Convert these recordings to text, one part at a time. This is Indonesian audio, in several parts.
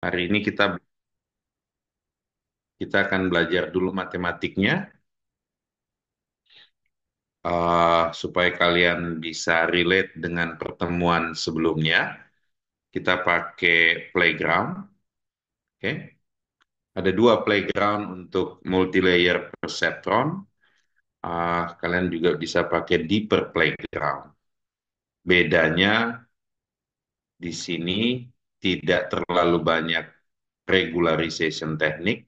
Hari ini kita akan belajar dulu matematiknya, supaya kalian bisa relate dengan pertemuan sebelumnya. Kita pakai playground, oke? Ada dua playground untuk multilayer perceptron. Kalian juga bisa pakai deeper playground. Bedanya di sini tidak terlalu banyak regularization teknik.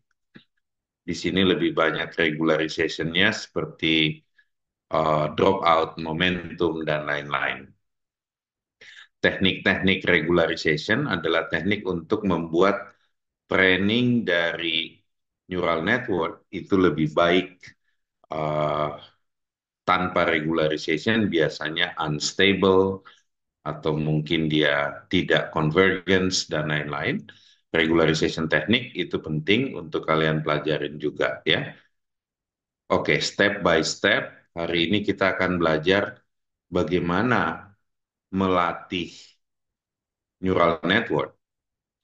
Di sini lebih banyak regularization-nya seperti dropout, momentum, dan lain-lain. Teknik-teknik regularization adalah teknik untuk membuat training dari neural network itu lebih baik. uh, Tanpa regularization biasanya unstable atau mungkin dia tidak convergence dan lain-lain. Regularization teknik itu penting untuk kalian pelajarin juga ya. Oke, step by step. Hari ini kita akan belajar bagaimana melatih neural network,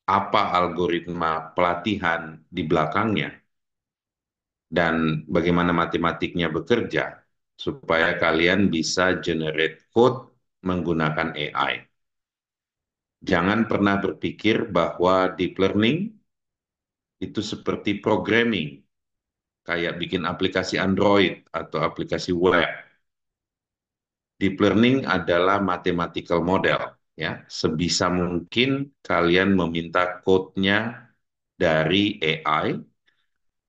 apa algoritma pelatihan di belakangnya, dan bagaimana matematiknya bekerja, supaya kalian bisa generate code menggunakan AI. Jangan pernah berpikir bahwa deep learning itu seperti programming, kayak bikin aplikasi Android atau aplikasi web. Deep learning adalah mathematical model, ya. Sebisa mungkin kalian meminta code-nya dari AI.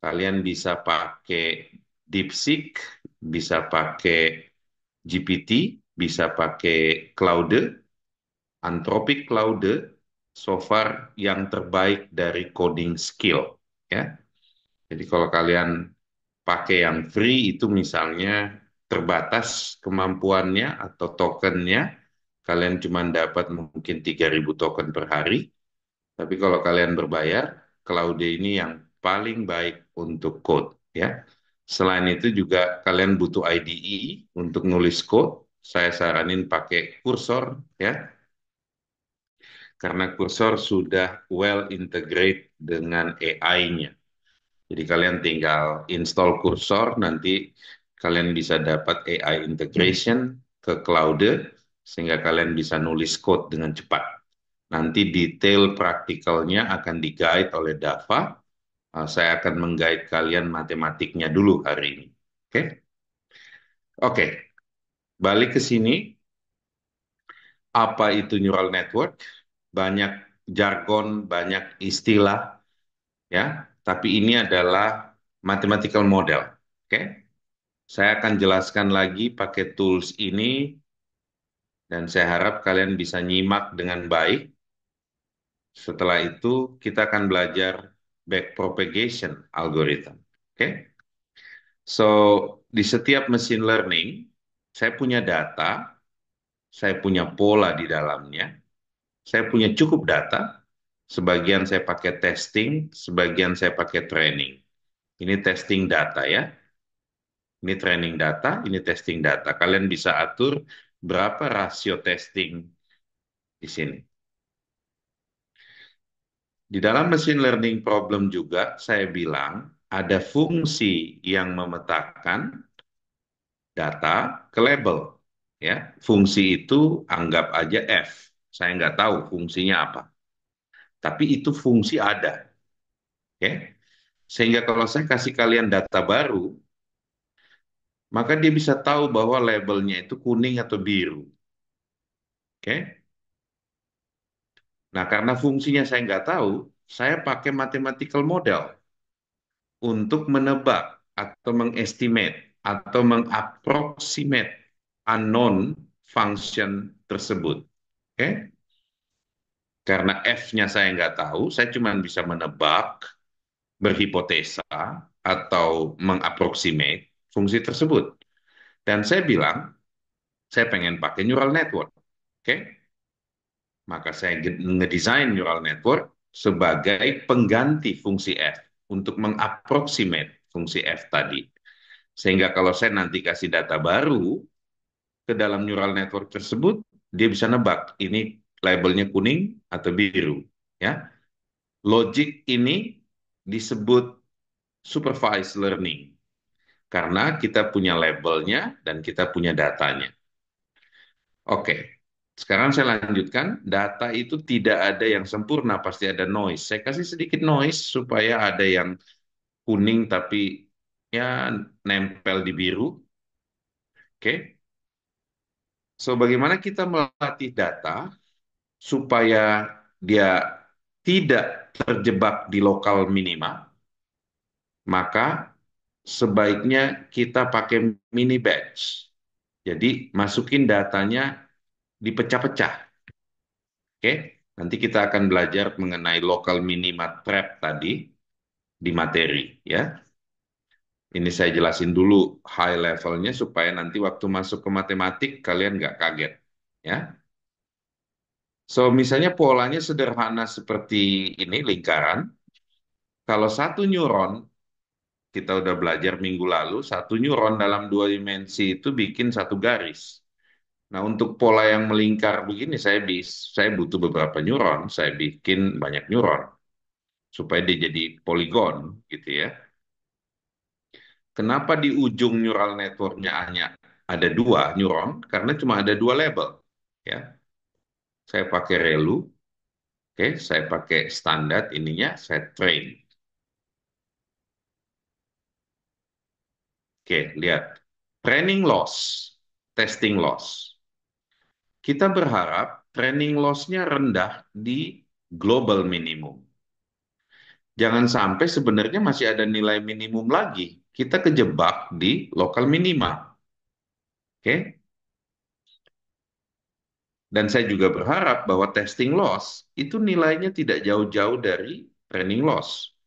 Kalian bisa pakai DeepSeek, bisa pakai GPT, bisa pakai Claude, Anthropic Claude, so far yang terbaik dari coding skill, ya. Jadi kalau kalian pakai yang free itu misalnya terbatas kemampuannya atau tokennya, kalian cuma dapat mungkin 3.000 token per hari. Tapi kalau kalian berbayar, Claude ini yang paling baik untuk code, ya. Selain itu juga kalian butuh IDE untuk nulis code. Saya saranin pakai Cursor, ya, karena Cursor sudah well integrate dengan AI-nya. Jadi kalian tinggal install Cursor, nanti kalian bisa dapat AI integration ke Claude, sehingga kalian bisa nulis code dengan cepat. Nanti detail praktikalnya akan di-guide oleh Dava. Saya akan meng-guide kalian matematiknya dulu hari ini. Oke? Oke, balik ke sini. Apa itu neural network? Banyak jargon, banyak istilah, ya. Tapi ini adalah mathematical model. Oke? Saya akan jelaskan lagi pakai tools ini, dan saya harap kalian bisa nyimak dengan baik. Setelah itu, kita akan belajar backpropagation algorithm. Oke? So, di setiap machine learning, saya punya data, saya punya pola di dalamnya, saya punya cukup data, sebagian saya pakai testing, sebagian saya pakai training. Ini testing data ya. Ini training data, ini testing data. Kalian bisa atur berapa rasio testing di sini. Di dalam machine learning problem juga saya bilang ada fungsi yang memetakan data ke label. Ya, fungsi itu anggap aja F. Saya nggak tahu fungsinya apa, tapi itu fungsi ada. Oke, sehingga kalau saya kasih kalian data baru, maka dia bisa tahu bahwa labelnya itu kuning atau biru. Oke, nah karena fungsinya saya nggak tahu, saya pakai mathematical model untuk menebak atau mengestimate atau mengapproximate unknown function tersebut. Oke? Karena F-nya saya nggak tahu, saya cuma bisa menebak, berhipotesa, atau mengapproximate fungsi tersebut. Dan saya bilang, saya pengen pakai neural network. Oke? Maka saya ngedesain neural network sebagai pengganti fungsi F untuk mengapproximate fungsi F tadi. Sehingga kalau saya nanti kasih data baru ke dalam neural network tersebut, dia bisa nebak ini labelnya kuning atau biru, ya. Logic ini disebut supervised learning karena kita punya labelnya dan kita punya datanya. Oke, sekarang saya lanjutkan. Data itu tidak ada yang sempurna, pasti ada noise. Saya kasih sedikit noise supaya ada yang kuning tapi ya nempel di biru. Oke, so bagaimana kita melatih data supaya dia tidak terjebak di lokal minima? Maka sebaiknya kita pakai mini batch. Jadi masukin datanya dipecah-pecah. Oke, nanti kita akan belajar mengenai local minima trap tadi di materi ya. Ini saya jelasin dulu high levelnya supaya nanti waktu masuk ke matematik kalian nggak kaget ya. So misalnya polanya sederhana seperti ini lingkaran. Kalau satu neuron kita udah belajar minggu lalu, satu neuron dalam dua dimensi itu bikin satu garis. Nah, untuk pola yang melingkar begini, saya butuh beberapa neuron, saya bikin banyak neuron supaya dia jadi poligon, gitu ya. Kenapa di ujung neural networknya hanya ada dua neuron? Karena cuma ada dua label, ya. Saya pakai ReLU, oke, saya pakai standar ininya, saya train. Oke, lihat. Training loss, testing loss. Kita berharap training loss-nya rendah di global minimum. Jangan sampai sebenarnya masih ada nilai minimum lagi. Kita kejebak di lokal minima. Oke? Dan saya juga berharap bahwa testing loss itu nilainya tidak jauh-jauh dari training loss.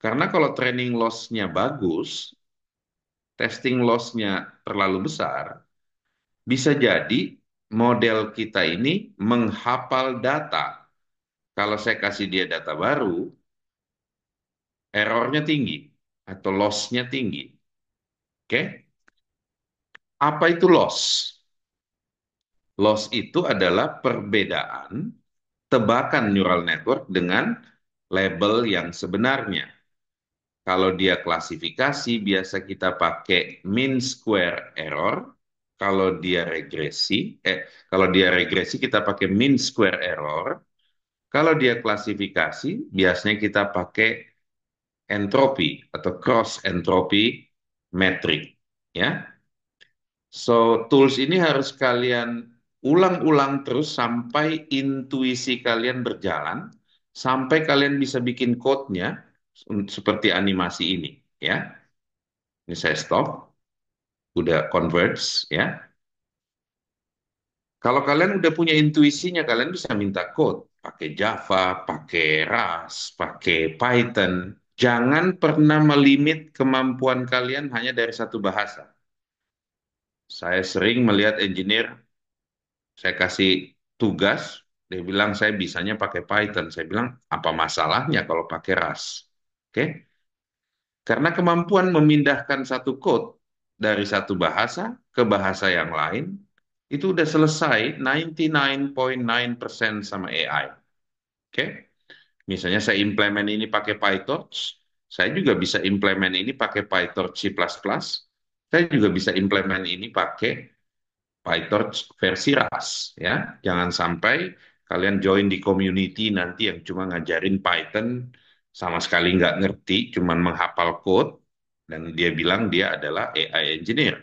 Karena kalau training loss-nya bagus, testing loss-nya terlalu besar, bisa jadi model kita ini menghafal data. Kalau saya kasih dia data baru, errornya tinggi atau loss-nya tinggi. Oke? Apa itu loss? Loss itu adalah perbedaan tebakan neural network dengan label yang sebenarnya. Kalau dia klasifikasi, biasa kita pakai mean square error. Kalau dia regresi, kalau dia regresi kita pakai mean square error. Kalau dia klasifikasi, biasanya kita pakai entropi atau cross entropi metric, ya. So, tools ini harus kalian ulang-ulang terus sampai intuisi kalian berjalan, sampai kalian bisa bikin code-nya seperti animasi ini, ya. Ini saya stop, udah converge, ya. Kalau kalian udah punya intuisinya, kalian bisa minta code, pakai Java, pakai Rust, pakai Python. Jangan pernah melimit kemampuan kalian hanya dari satu bahasa. Saya sering melihat engineer saya kasih tugas, dia bilang saya bisanya pakai Python. Saya bilang, apa masalahnya kalau pakai Rust? Oke? Karena kemampuan memindahkan satu code dari satu bahasa ke bahasa yang lain, itu udah selesai 99.9% sama AI. Oke? Misalnya saya implement ini pakai PyTorch, saya juga bisa implement ini pakai PyTorch C++, saya juga bisa implement ini pakai PyTorch versi Rust ya. Jangan sampai kalian join di community nanti yang cuma ngajarin Python sama sekali nggak ngerti, cuma menghafal code dan dia bilang dia adalah AI engineer.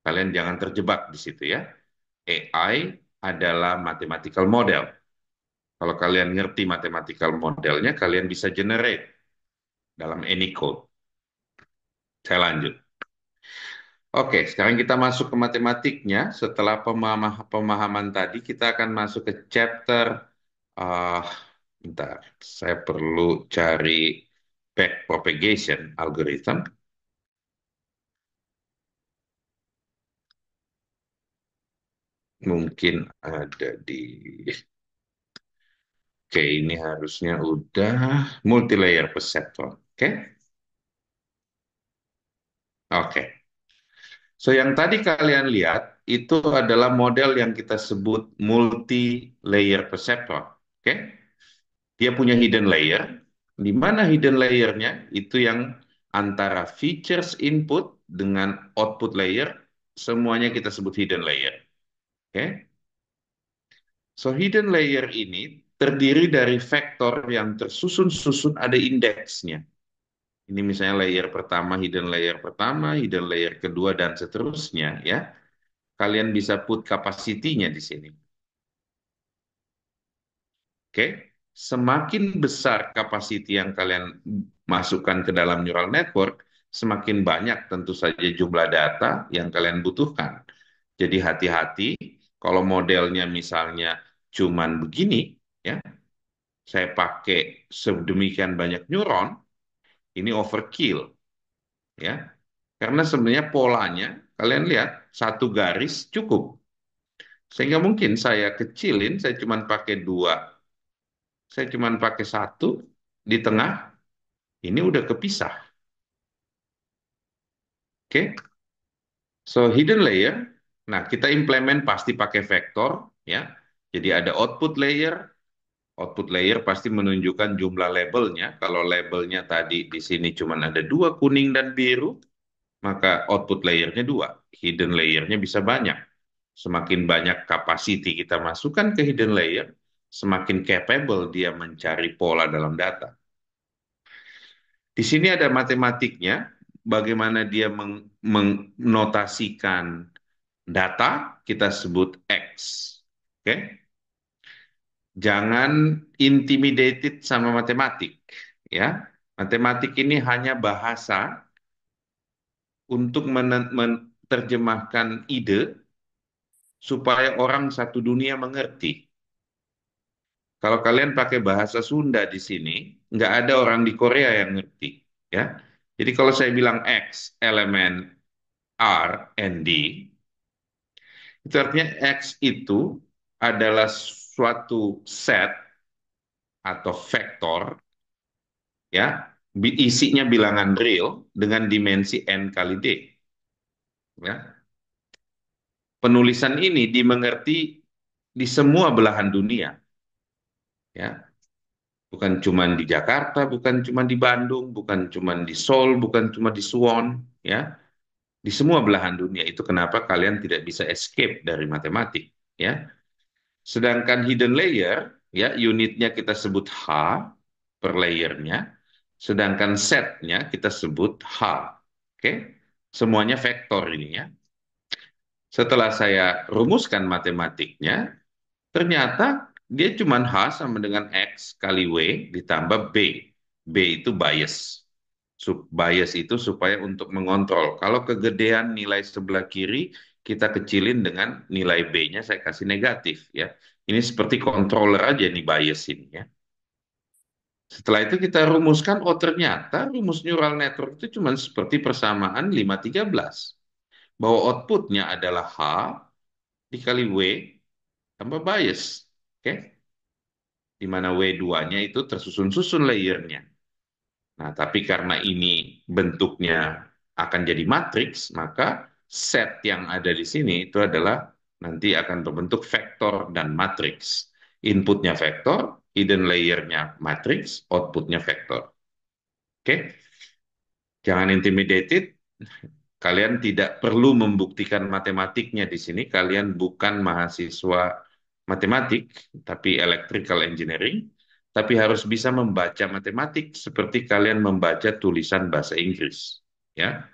Kalian jangan terjebak di situ ya. AI adalah mathematical model. Kalau kalian ngerti mathematical modelnya, kalian bisa generate dalam any code. Saya lanjut. Oke, sekarang kita masuk ke matematiknya. Setelah pemahaman tadi, kita akan masuk ke chapter. ah Bentar, saya perlu cari backpropagation algorithm. Mungkin ada di. Oke, ini harusnya udah multilayer perceptron. Oke, oke. So, yang tadi kalian lihat itu adalah model yang kita sebut multi-layer perceptron. Oke, Dia punya hidden layer, di mana hidden layernya itu yang antara features input dengan output layer, semuanya kita sebut hidden layer. Oke? So hidden layer ini terdiri dari vektor yang tersusun-susun ada indeksnya. Ini misalnya layer pertama, hidden layer kedua, dan seterusnya ya. Kalian bisa put capacity-nya di sini. Oke, semakin besar capacity yang kalian masukkan ke dalam neural network, semakin banyak tentu saja jumlah data yang kalian butuhkan. Jadi hati-hati kalau modelnya misalnya cuman begini, ya, saya pakai sedemikian banyak neuron, ini overkill, ya. Karena sebenarnya polanya, kalian lihat, satu garis cukup. Sehingga mungkin saya kecilin, saya cuma pakai dua, saya cuma pakai satu di tengah, ini udah kepisah. Oke, so hidden layer. Nah, kita implement pasti pakai vektor, ya. Jadi ada output layer. Output layer pasti menunjukkan jumlah labelnya. Kalau labelnya tadi di sini cuma ada dua, kuning dan biru, maka output layernya dua. Hidden layernya bisa banyak. Semakin banyak capacity kita masukkan ke hidden layer, semakin capable dia mencari pola dalam data. Di sini ada matematiknya, bagaimana dia menotasikan data, kita sebut X. Oke? Jangan intimidated sama matematik, ya. Matematik ini hanya bahasa untuk menerjemahkan ide supaya orang satu dunia mengerti. Kalau kalian pakai bahasa Sunda di sini, nggak ada orang di Korea yang ngerti, ya. Jadi kalau saya bilang X, elemen R and D, itu artinya X itu adalah suatu set atau vektor, ya, isinya bilangan real dengan dimensi n kali d, ya. Penulisan ini dimengerti di semua belahan dunia, ya. Bukan cuma di Jakarta, bukan cuma di Bandung, bukan cuma di Seoul, bukan cuma di Suwon, ya. Di semua belahan dunia. Itu kenapa kalian tidak bisa escape dari matematik, ya. Sedangkan hidden layer, ya, unitnya kita sebut H per layernya, sedangkan setnya kita sebut H. Oke, semuanya vektor ini ya. Setelah saya rumuskan matematiknya, ternyata dia cuma H sama dengan X kali W ditambah B. B itu bias. Bias itu supaya untuk mengontrol. Kalau kegedean nilai sebelah kiri, kita kecilin dengan nilai B-nya saya kasih negatif ya. Ini seperti controller aja nih bias ini ya. Setelah itu kita rumuskan, oh ternyata rumus neural network itu cuma seperti persamaan 513. Bahwa outputnya adalah H dikali W tambah bias. Oke? Di mana W2-nya itu tersusun-susun layernya. Nah, tapi karena ini bentuknya akan jadi matriks, maka set yang ada di sini itu adalah nanti akan berbentuk vektor dan matriks. Inputnya vektor, hidden layernya matriks, outputnya vektor. Oke? Jangan intimidated, kalian tidak perlu membuktikan matematiknya di sini. Kalian bukan mahasiswa matematik, tapi electrical engineering, tapi harus bisa membaca matematik seperti kalian membaca tulisan bahasa Inggris. Ya,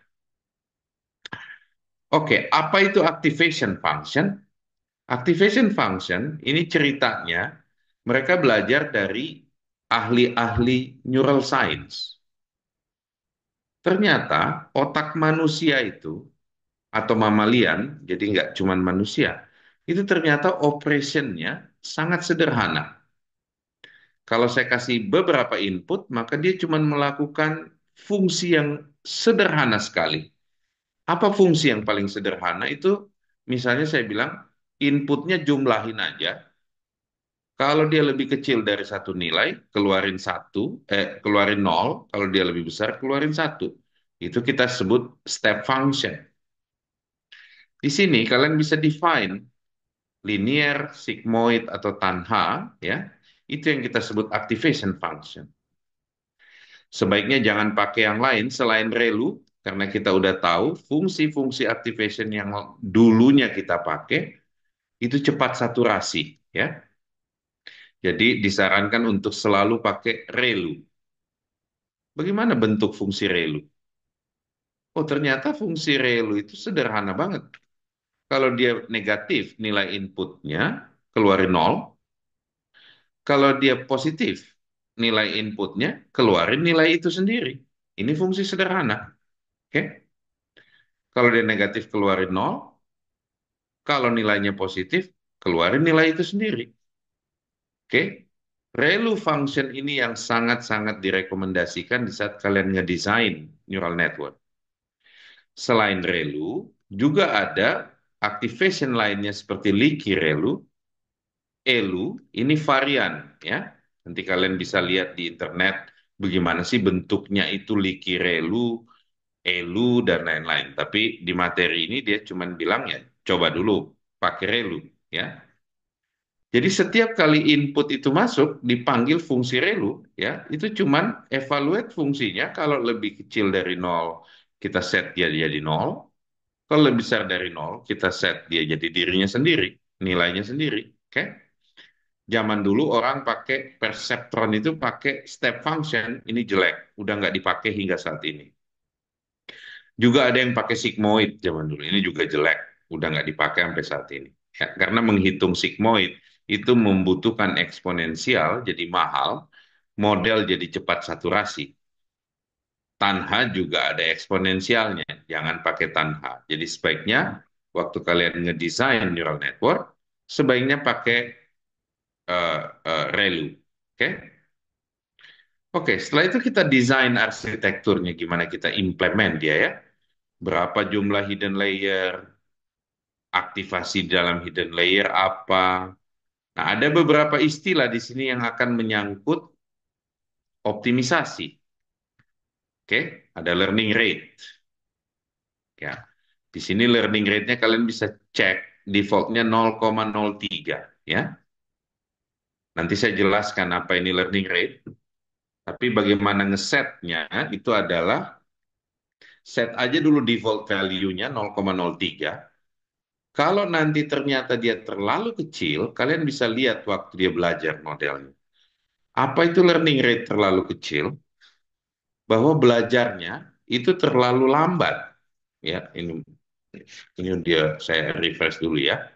oke. Apa itu activation function? Activation function ini ceritanya mereka belajar dari ahli-ahli neural science. Ternyata otak manusia itu atau mamalian, jadi nggak cuma manusia, itu ternyata operationnya sangat sederhana. Kalau saya kasih beberapa input, maka dia cuma melakukan fungsi yang sederhana sekali. Apa fungsi yang paling sederhana itu? Misalnya saya bilang, inputnya jumlahin aja. Kalau dia lebih kecil dari satu nilai, keluarin satu, keluarin nol. Kalau dia lebih besar, keluarin satu. Itu kita sebut step function. Di sini kalian bisa define linear, sigmoid, atau tanha, ya. Itu yang kita sebut activation function. Sebaiknya jangan pakai yang lain selain ReLU, karena kita udah tahu fungsi-fungsi activation yang dulunya kita pakai itu cepat saturasi, ya. Jadi disarankan untuk selalu pakai ReLU. Bagaimana bentuk fungsi ReLU? Oh, ternyata fungsi ReLU itu sederhana banget. Kalau dia negatif, nilai inputnya keluarin nol. Kalau dia positif, nilai inputnya keluarin nilai itu sendiri. Ini fungsi sederhana. Oke? Kalau dia negatif, keluarin nol. Kalau nilainya positif, keluarin nilai itu sendiri. Oke? ReLU function ini yang sangat-sangat direkomendasikan di saat kalian ngedesain neural network. Selain ReLU, juga ada activation lainnya seperti leaky ReLU, ELU, ini varian ya. Nanti kalian bisa lihat di internet bagaimana sih bentuknya itu leaky ReLU, ELU dan lain-lain. Tapi di materi ini dia cuma bilang ya, coba dulu pakai ReLU ya. Jadi setiap kali input itu masuk dipanggil fungsi ReLU ya, itu cuman evaluate fungsinya kalau lebih kecil dari nol kita set dia jadi nol, kalau lebih besar dari nol kita set dia jadi dirinya sendiri, nilainya sendiri. Oke? Zaman dulu orang pakai perseptron itu pakai step function, ini jelek, udah nggak dipakai hingga saat ini. Juga ada yang pakai sigmoid zaman dulu, ini juga jelek, udah nggak dipakai sampai saat ini. Ya, karena menghitung sigmoid itu membutuhkan eksponensial, jadi mahal, model jadi cepat saturasi. Tanha juga ada eksponensialnya, jangan pakai tanha. Jadi sebaiknya waktu kalian ngedesain neural network, sebaiknya pakai ReLU. Oke? Oke, setelah itu kita desain arsitekturnya, gimana kita implement dia ya. Berapa jumlah hidden layer, aktivasi dalam hidden layer apa. Nah, ada beberapa istilah di sini yang akan menyangkut optimisasi. Oke, ada learning rate. Ya, di sini learning rate-nya kalian bisa cek, defaultnya 0,03 ya. Nanti saya jelaskan apa ini learning rate, tapi bagaimana ngesetnya itu adalah set aja dulu default value-nya 0,03. Kalau nanti ternyata dia terlalu kecil, kalian bisa lihat waktu dia belajar modelnya. Apa itu learning rate terlalu kecil? Bahwa belajarnya itu terlalu lambat. Ya, ini dia saya refresh dulu ya.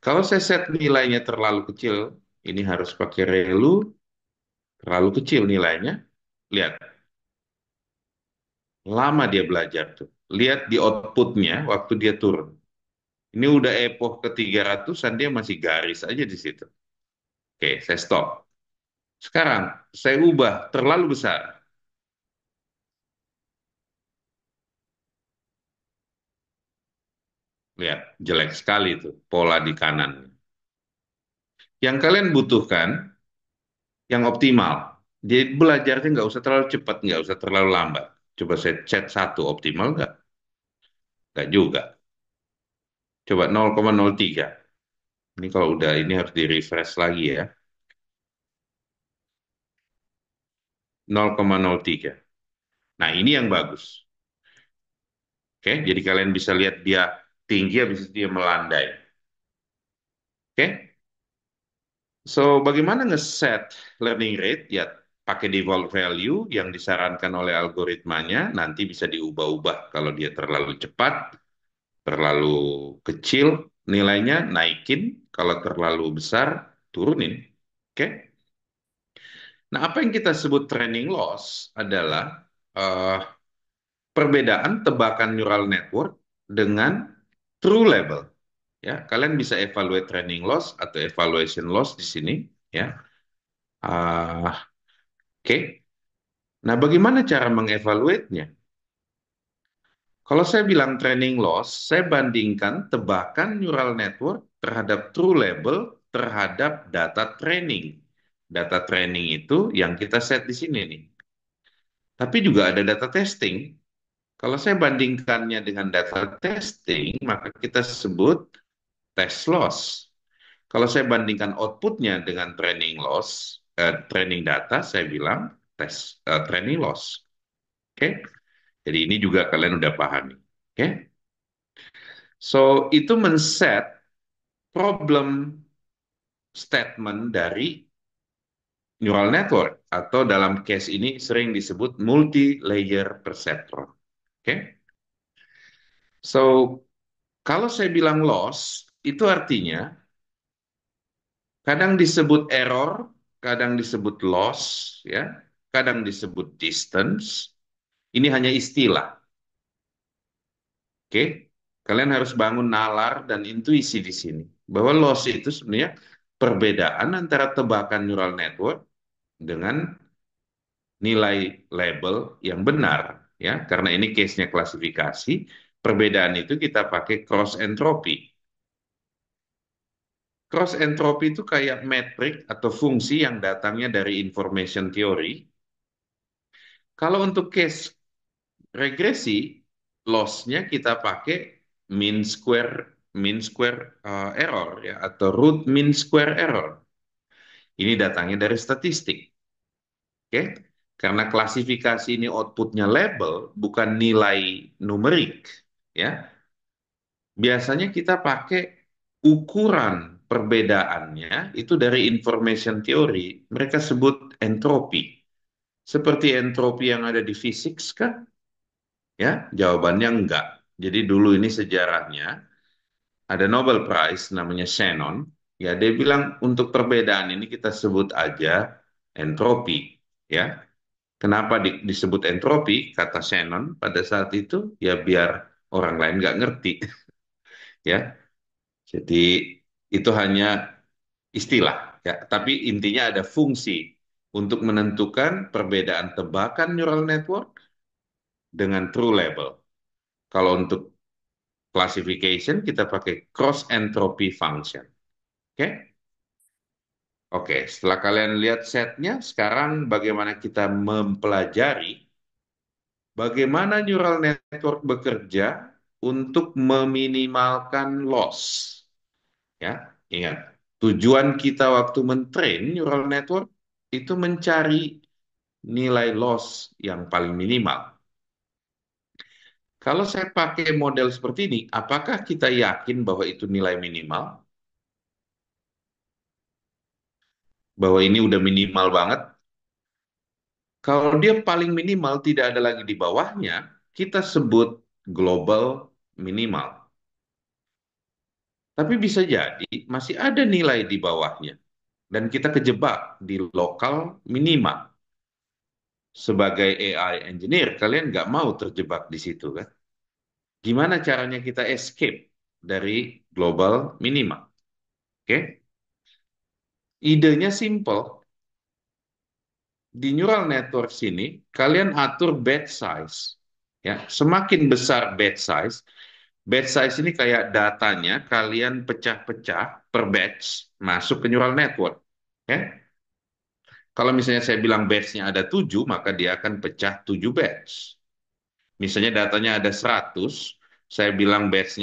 Kalau saya set nilainya terlalu kecil, ini harus pakai ReLU, terlalu kecil nilainya. Lihat, lama dia belajar tuh. Lihat di outputnya waktu dia turun. Ini udah epoch ke 300-an, dia masih garis aja di situ. Oke, saya stop. Sekarang saya ubah terlalu besar. Lihat, jelek sekali itu pola di kanan. Yang kalian butuhkan yang optimal. Jadi belajarnya nggak usah terlalu cepat, nggak usah terlalu lambat. Coba saya chat satu optimal nggak? Nggak juga. Coba 0,03. Ini kalau udah ini harus di refresh lagi ya. 0,03. Nah ini yang bagus. Oke, jadi kalian bisa lihat dia tinggi, habis itu dia melandai. Oke, so bagaimana ngeset learning rate? Ya, pakai default value yang disarankan oleh algoritmanya, nanti bisa diubah-ubah kalau dia terlalu cepat, terlalu kecil nilainya naikin, kalau terlalu besar turunin. Oke. Nah, apa yang kita sebut training loss adalah eh, perbedaan tebakan neural network dengan true level. Ya, kalian bisa evaluate training loss atau evaluation loss di sini. Ya, oke. Nah, bagaimana cara mengevaluate-nya? Kalau saya bilang training loss, saya bandingkan tebakan neural network terhadap true level terhadap data training. Data training itu yang kita set di sini nih. Tapi juga ada data testing. Kalau saya bandingkannya dengan data testing, maka kita sebut test loss. Kalau saya bandingkan outputnya dengan training data, saya bilang training loss. Oke, jadi ini juga kalian udah pahami. Oke, so itu men-set problem statement dari neural network atau dalam case ini sering disebut multi-layer perceptron. Oke, so kalau saya bilang loss, itu artinya kadang disebut error, kadang disebut loss, ya, kadang disebut distance. Ini hanya istilah, oke? Kalian harus bangun nalar dan intuisi di sini bahwa loss itu sebenarnya perbedaan antara tebakan neural network dengan nilai label yang benar, ya. Karena ini case-nya klasifikasi, perbedaan itu kita pakai cross entropy. Cross entropy itu kayak metrik atau fungsi yang datangnya dari information theory. Kalau untuk case regresi, loss-nya kita pakai mean square error ya atau root mean square error. Ini datangnya dari statistik, oke? Karena klasifikasi ini outputnya label bukan nilai numerik, ya. Biasanya kita pakai ukuran perbedaannya itu dari information theory. Mereka sebut entropi. Seperti entropi yang ada di fisik kah? Ya, jawabannya enggak. Jadi dulu ini sejarahnya ada Nobel Prize namanya Shannon. Ya, dia bilang untuk perbedaan ini kita sebut aja entropi. Ya, kenapa disebut entropi? Kata Shannon pada saat itu ya biar orang lain nggak ngerti. Ya, jadi itu hanya istilah. Ya, tapi intinya ada fungsi untuk menentukan perbedaan tebakan neural network dengan true label. Kalau untuk classification kita pakai cross entropy function. Oke? Okay? Oke, setelah kalian lihat setnya, sekarang bagaimana kita mempelajari bagaimana neural network bekerja untuk meminimalkan loss. Ya, ingat, tujuan kita waktu mentrain neural network itu mencari nilai loss yang paling minimal. Kalau saya pakai model seperti ini, apakah kita yakin bahwa itu nilai minimal? Bahwa ini udah minimal banget? Kalau dia paling minimal tidak ada lagi di bawahnya, kita sebut global minimal. Tapi bisa jadi masih ada nilai di bawahnya dan kita kejebak di lokal minima. Sebagai AI engineer, kalian nggak mau terjebak di situ kan? Gimana caranya kita escape dari global minima? Oke, idenya simple. Di neural network sini, kalian atur batch size. Ya, semakin besar batch size ini kayak datanya kalian pecah-pecah per batch masuk ke neural network. Ya, kalau misalnya saya bilang batch-nya ada 7, maka dia akan pecah 7 batch. Misalnya datanya ada 100, saya bilang batch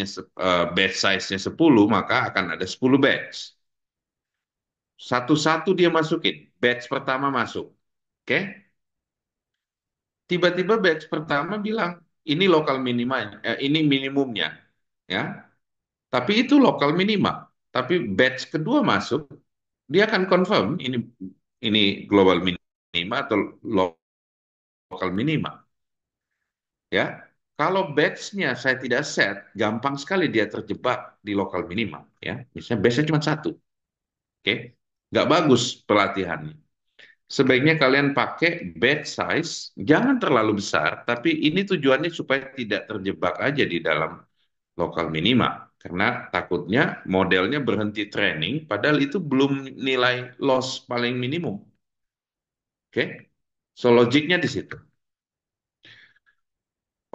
size-nya 10, maka akan ada 10 batch. Satu-satu dia masukin. Batch pertama masuk. Oke? Tiba-tiba batch pertama bilang, ini lokal minima, ini minimumnya. Ya. Tapi itu lokal minima. Tapi batch kedua masuk, dia akan confirm ini global minima atau lokal minima. Ya, kalau batch-nya saya tidak set, gampang sekali dia terjebak di lokal minima. Ya, misalnya batch-nya cuma satu, oke, nggak bagus pelatihannya. Sebaiknya kalian pakai batch size, jangan terlalu besar, tapi ini tujuannya supaya tidak terjebak aja di dalam lokal minima. Karena takutnya modelnya berhenti training, padahal itu belum nilai loss paling minimum. Oke, so logiknya di situ.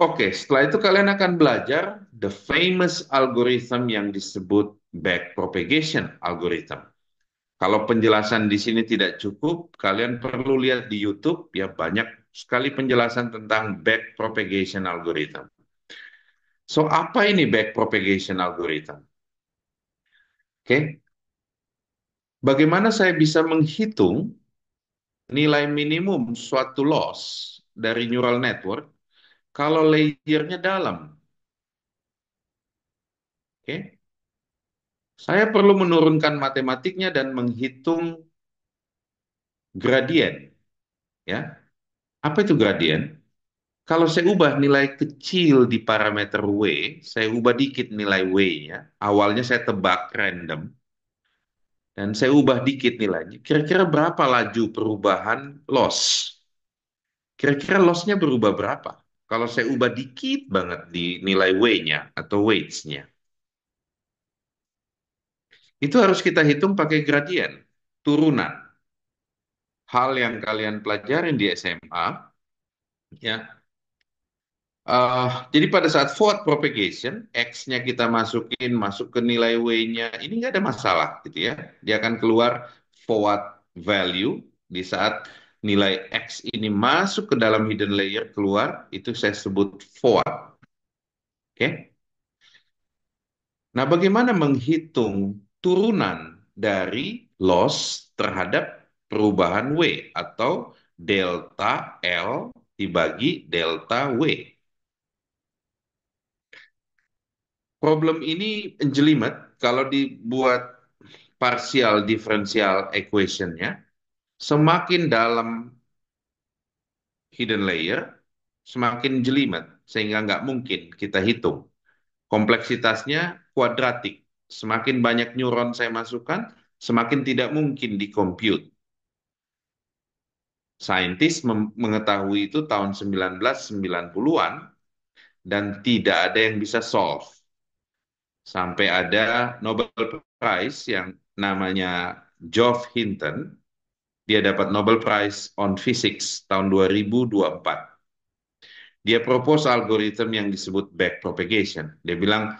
Oke, setelah itu kalian akan belajar the famous algorithm yang disebut backpropagation algorithm. Kalau penjelasan di sini tidak cukup, kalian perlu lihat di YouTube ya banyak sekali penjelasan tentang backpropagation algorithm. So apa ini backpropagation algorithm? Oke, Bagaimana saya bisa menghitung nilai minimum suatu loss dari neural network kalau layernya dalam? Oke, saya perlu menurunkan matematiknya dan menghitung gradien, ya. Apa itu gradien? Kalau saya ubah nilai kecil di parameter W, saya ubah dikit nilai W-nya, awalnya saya tebak random, dan saya ubah dikit nilainya, kira-kira berapa laju perubahan loss? Kira-kira loss-nya berubah berapa? Kalau saya ubah dikit banget di nilai W-nya atau weights-nya. Itu harus kita hitung pakai gradien, turunan. Hal yang kalian pelajarin di SMA, ya. Jadi pada saat forward propagation, X-nya kita masukin, masuk ke nilai W-nya, ini nggak ada masalah gitu ya. Dia akan keluar forward value di saat nilai X ini masuk ke dalam hidden layer keluar, itu saya sebut forward. Oke? Nah, bagaimana menghitung turunan dari loss terhadap perubahan W atau delta L dibagi delta W? Problem ini jelimet kalau dibuat partial differential equation-nya, semakin dalam hidden layer, semakin jelimet, sehingga nggak mungkin kita hitung. Kompleksitasnya kuadratik. Semakin banyak neuron saya masukkan, semakin tidak mungkin di-compute. Saintis mengetahui itu tahun 1990-an dan tidak ada yang bisa solve. Sampai ada Nobel Prize yang namanya Geoff Hinton, dia dapat Nobel Prize on Physics tahun 2024. Dia propose algoritma yang disebut backpropagation. Dia bilang,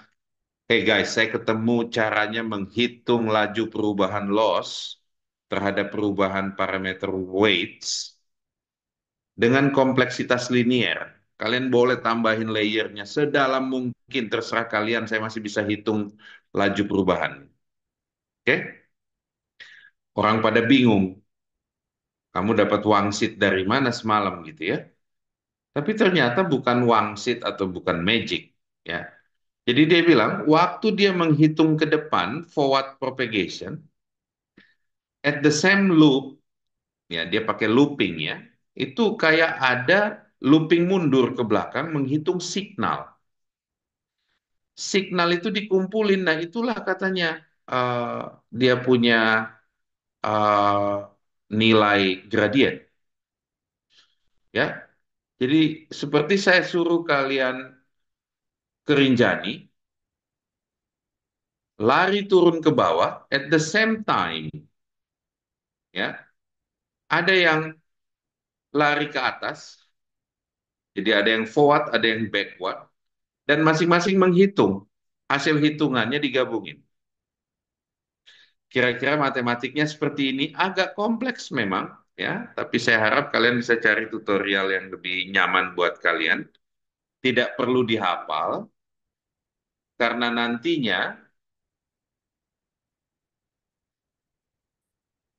hey guys, saya ketemu caranya menghitung laju perubahan loss terhadap perubahan parameter weights dengan kompleksitas linier. Kalian boleh tambahin layernya sedalam mungkin, terserah kalian, saya masih bisa hitung laju perubahan. Oke? Orang pada bingung, kamu dapat wangsit dari mana semalam gitu ya. Tapi ternyata bukan wangsit atau bukan magic ya. Jadi dia bilang waktu dia menghitung ke depan forward propagation at the same loop ya, dia pakai looping ya. Itu kayak ada looping mundur ke belakang menghitung signal. Signal itu dikumpulin. Nah, itulah katanya dia punya uh, nilai gradien ya. Jadi seperti saya suruh kalian ke Rinjani, lari turun ke bawah, at the same time, ya, ada yang lari ke atas, jadi ada yang forward, ada yang backward, dan masing-masing menghitung, hasil hitungannya digabungin. Kira-kira matematiknya seperti ini, agak kompleks memang, ya, tapi saya harap kalian bisa cari tutorial yang lebih nyaman buat kalian. Tidak perlu dihafal, karena nantinya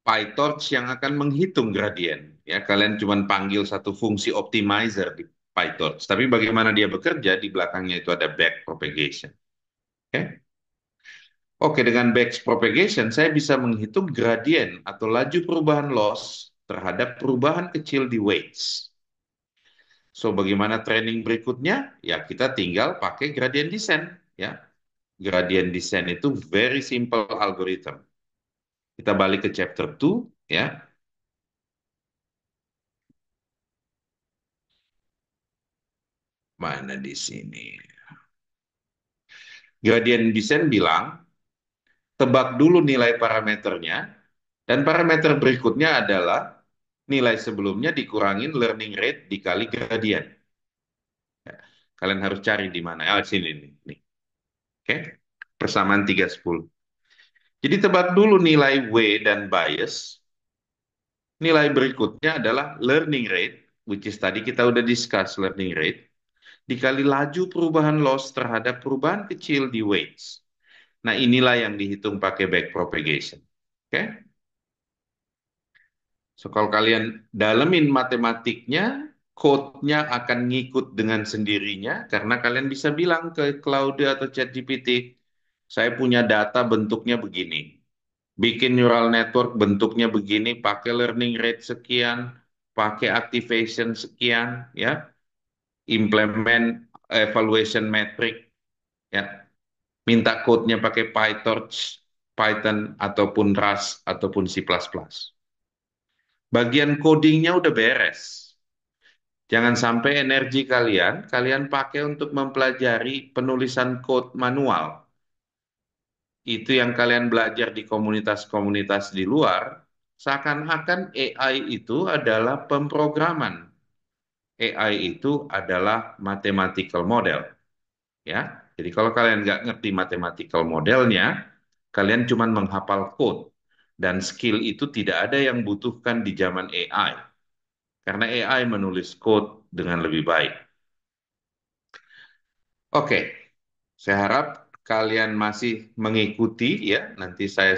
PyTorch yang akan menghitung gradien. Ya, kalian cuma panggil satu fungsi optimizer di PyTorch. Tapi bagaimana dia bekerja, di belakangnya itu ada back propagation. Oke, Oke, dengan back propagation saya bisa menghitung gradien atau laju perubahan loss terhadap perubahan kecil di weights. So, bagaimana training berikutnya? Ya, kita tinggal pakai gradient descent. Ya, gradient descent itu very simple algorithm. Kita balik ke chapter 2, ya. Mana di sini? Gradient descent bilang, tebak dulu nilai parameternya, dan parameter berikutnya adalah nilai sebelumnya dikurangin learning rate dikali gradient. Kalian harus cari di mana. Ah, sini nih. Nih. Oke. Persamaan 3/10. Jadi tebak dulu nilai W dan bias. Nilai berikutnya adalah learning rate, which is tadi kita udah discuss learning rate, dikali laju perubahan loss terhadap perubahan kecil di weights. Nah, inilah yang dihitung pakai back propagation. Oke? So, kalau kalian dalemin matematiknya, code-nya akan ngikut dengan sendirinya karena kalian bisa bilang ke Claude atau ChatGPT, saya punya data bentuknya begini. Bikin neural network bentuknya begini, pakai learning rate sekian, pakai activation sekian, ya, implement evaluation metric, ya, minta code-nya pakai PyTorch, Python ataupun Rust ataupun C++. Bagian codingnya udah beres. Jangan sampai energi kalian pakai untuk mempelajari penulisan code manual. Itu yang kalian belajar di komunitas-komunitas di luar, seakan-akan AI itu adalah pemrograman. AI itu adalah mathematical model, ya. Jadi kalau kalian nggak ngerti mathematical modelnya, kalian cuma menghafal code. Dan skill itu tidak ada yang butuhkan di zaman AI. Karena AI menulis code dengan lebih baik. Oke, saya harap kalian masih mengikuti ya. Nanti saya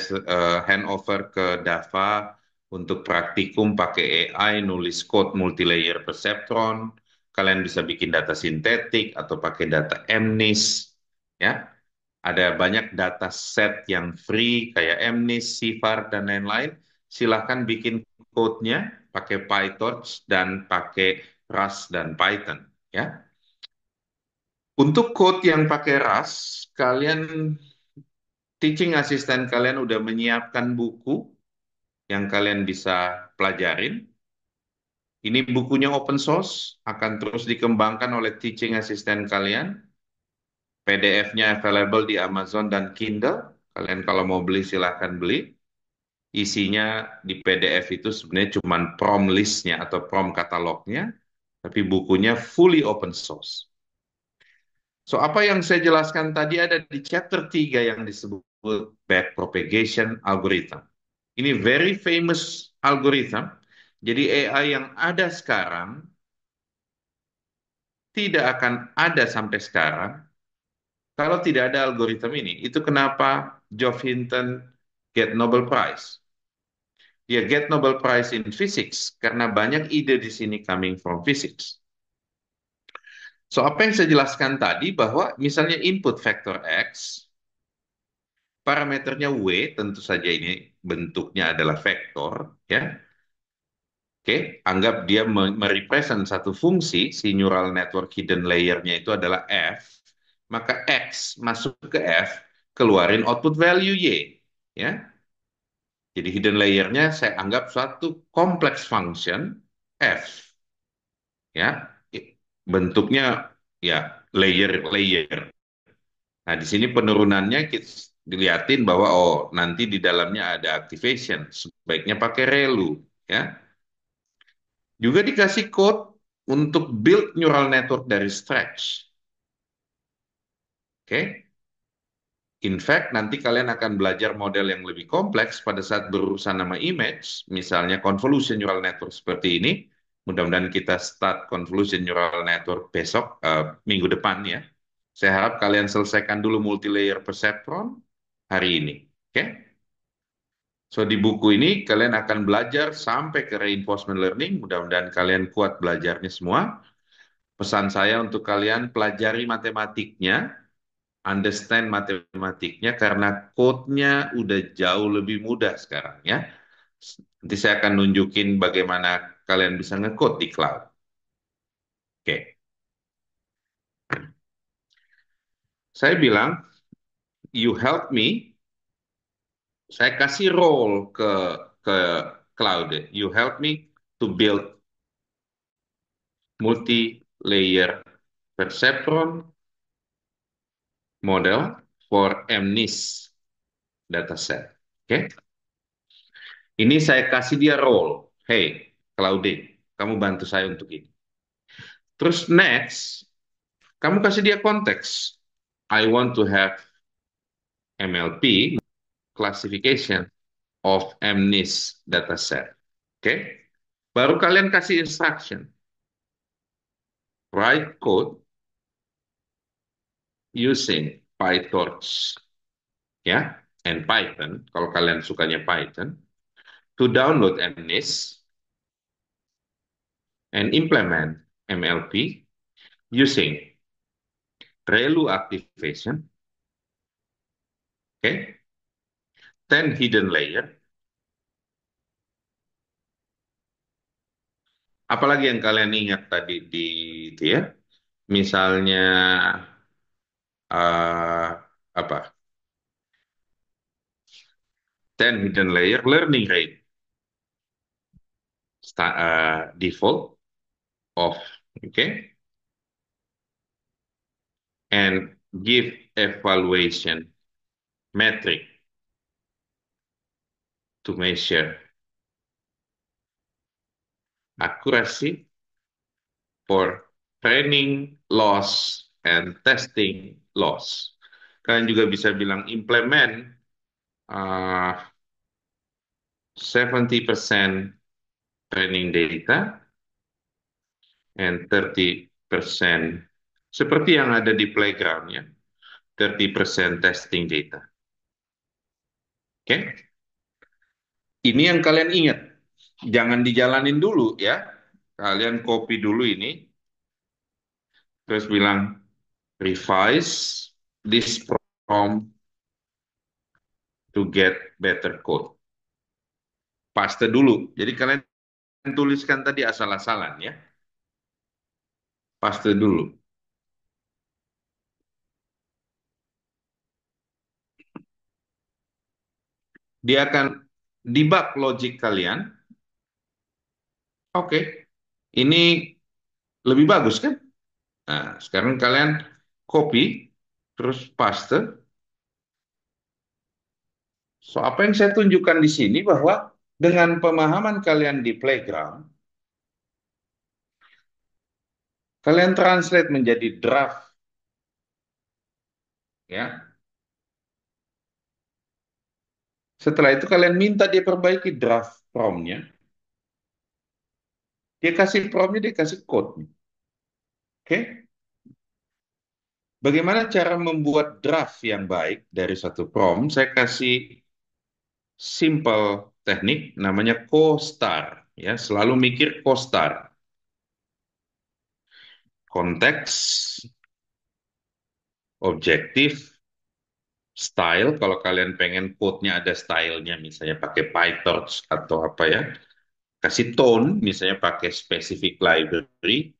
hand over ke Dava untuk praktikum pakai AI nulis code multilayer perceptron. Kalian bisa bikin data sintetik atau pakai data MNIST ya. Ada banyak data set yang free kayak MNIST, CIFAR dan lain-lain. Silahkan bikin code-nya pakai PyTorch dan pakai Rust dan Python ya. Untuk code yang pakai Rust, kalian teaching assistant kalian udah menyiapkan buku yang kalian bisa pelajarin. Ini bukunya open source, akan terus dikembangkan oleh teaching assistant kalian. PDF-nya available di Amazon dan Kindle. Kalian kalau mau beli silahkan beli. Isinya di PDF itu sebenarnya cuma prompt list-nya atau prompt katalognya, tapi bukunya fully open source. So, apa yang saya jelaskan tadi ada di chapter 3 yang disebut backpropagation algorithm. Ini very famous algorithm. Jadi AI yang ada sekarang tidak akan ada sampai sekarang kalau tidak ada algoritma ini. Itu kenapa Geoff Hinton get Nobel Prize. Dia get Nobel Prize in Physics karena banyak ide di sini coming from physics. So, apa yang saya jelaskan tadi bahwa misalnya input vector X, parameternya W, tentu saja ini bentuknya adalah vektor, ya. Oke, anggap dia merepresent satu fungsi, si neural network hidden layer-nya itu adalah F, maka X masuk ke F, keluarin output value Y, ya. Jadi hidden layer-nya saya anggap suatu complex function F, ya. Bentuknya ya layer-layer. Nah, di sini penurunannya kita dilihatin bahwa oh nanti di dalamnya ada activation, sebaiknya pakai relu, ya. Juga dikasih code untuk build neural network dari scratch. Oke. In fact, nanti kalian akan belajar model yang lebih kompleks pada saat berurusan nama image, misalnya convolution neural network seperti ini. Mudah-mudahan kita start convolution neural network besok, minggu depan ya. Saya harap kalian selesaikan dulu multilayer perceptron hari ini. Oke? So, di buku ini kalian akan belajar sampai ke reinforcement learning. Mudah-mudahan kalian kuat belajarnya semua. Pesan saya untuk kalian pelajari matematiknya, understand matematiknya karena code-nya udah jauh lebih mudah sekarang ya. Nanti saya akan nunjukin bagaimana kalian bisa nge-code di cloud. Oke. Saya bilang, you help me, saya kasih role ke cloud. You help me to build multi-layer perceptron model for MNIST dataset. Oke. Ini saya kasih dia role. Hey, Claudine, kamu bantu saya untuk ini. Terus next, kamu kasih dia konteks. I want to have MLP, classification of MNIST dataset. Oke. Baru kalian kasih instruction. Write code using PyTorch ya and Python kalau kalian sukanya Python to download MNIST and implement MLP using ReLU activation, okay, 10 hidden layer. Apalagi yang kalian ingat tadi di itu ya, misalnya eh, apa? 10 hidden layer learning rate default off, okay, and give evaluation metric to measure accuracy for training loss and testing loss. Kalian juga bisa bilang implement 70% training data and 30% seperti yang ada di playground ya, 30% testing data. Oke? Okay? Ini yang kalian ingat. Jangan dijalanin dulu ya. Kalian copy dulu ini, terus bilang revise this prompt to get better code. Paste dulu. Jadi kalian tuliskan tadi asal-asalan ya. Paste dulu. Dia akan debug logic kalian. Oke, ini lebih bagus kan? Nah, sekarang kalian copy, terus paste. So, apa yang saya tunjukkan di sini bahwa dengan pemahaman kalian di playground, kalian translate menjadi draft, ya. Setelah itu kalian minta dia perbaiki draft prompt-nya. Dia kasih prompt-nya, dia kasih code. Oke? Bagaimana cara membuat draft yang baik dari satu prompt? Saya kasih simple teknik namanya co-star, ya. Selalu mikir co-star. Konteks, objektif, style. Kalau kalian pengen code-nya ada stylenya, misalnya pakai PyTorch atau apa ya. Kasih tone, misalnya pakai specific library.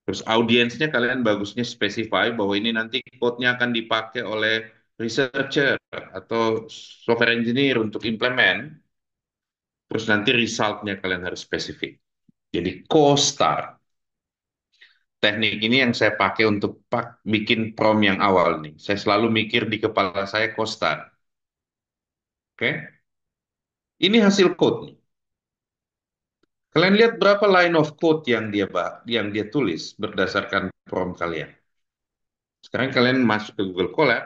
Terus audiensnya kalian bagusnya specify bahwa ini nanti code-nya akan dipakai oleh researcher atau software engineer untuk implement. Terus nanti result-nya kalian harus spesifik. Jadi co-star. Teknik ini yang saya pakai untuk bikin prom yang awal nih. Saya selalu mikir di kepala saya co-star. Oke? Ini hasil code nih. Kalian lihat berapa line of code yang dia tulis berdasarkan prompt kalian. Sekarang kalian masuk ke Google Colab,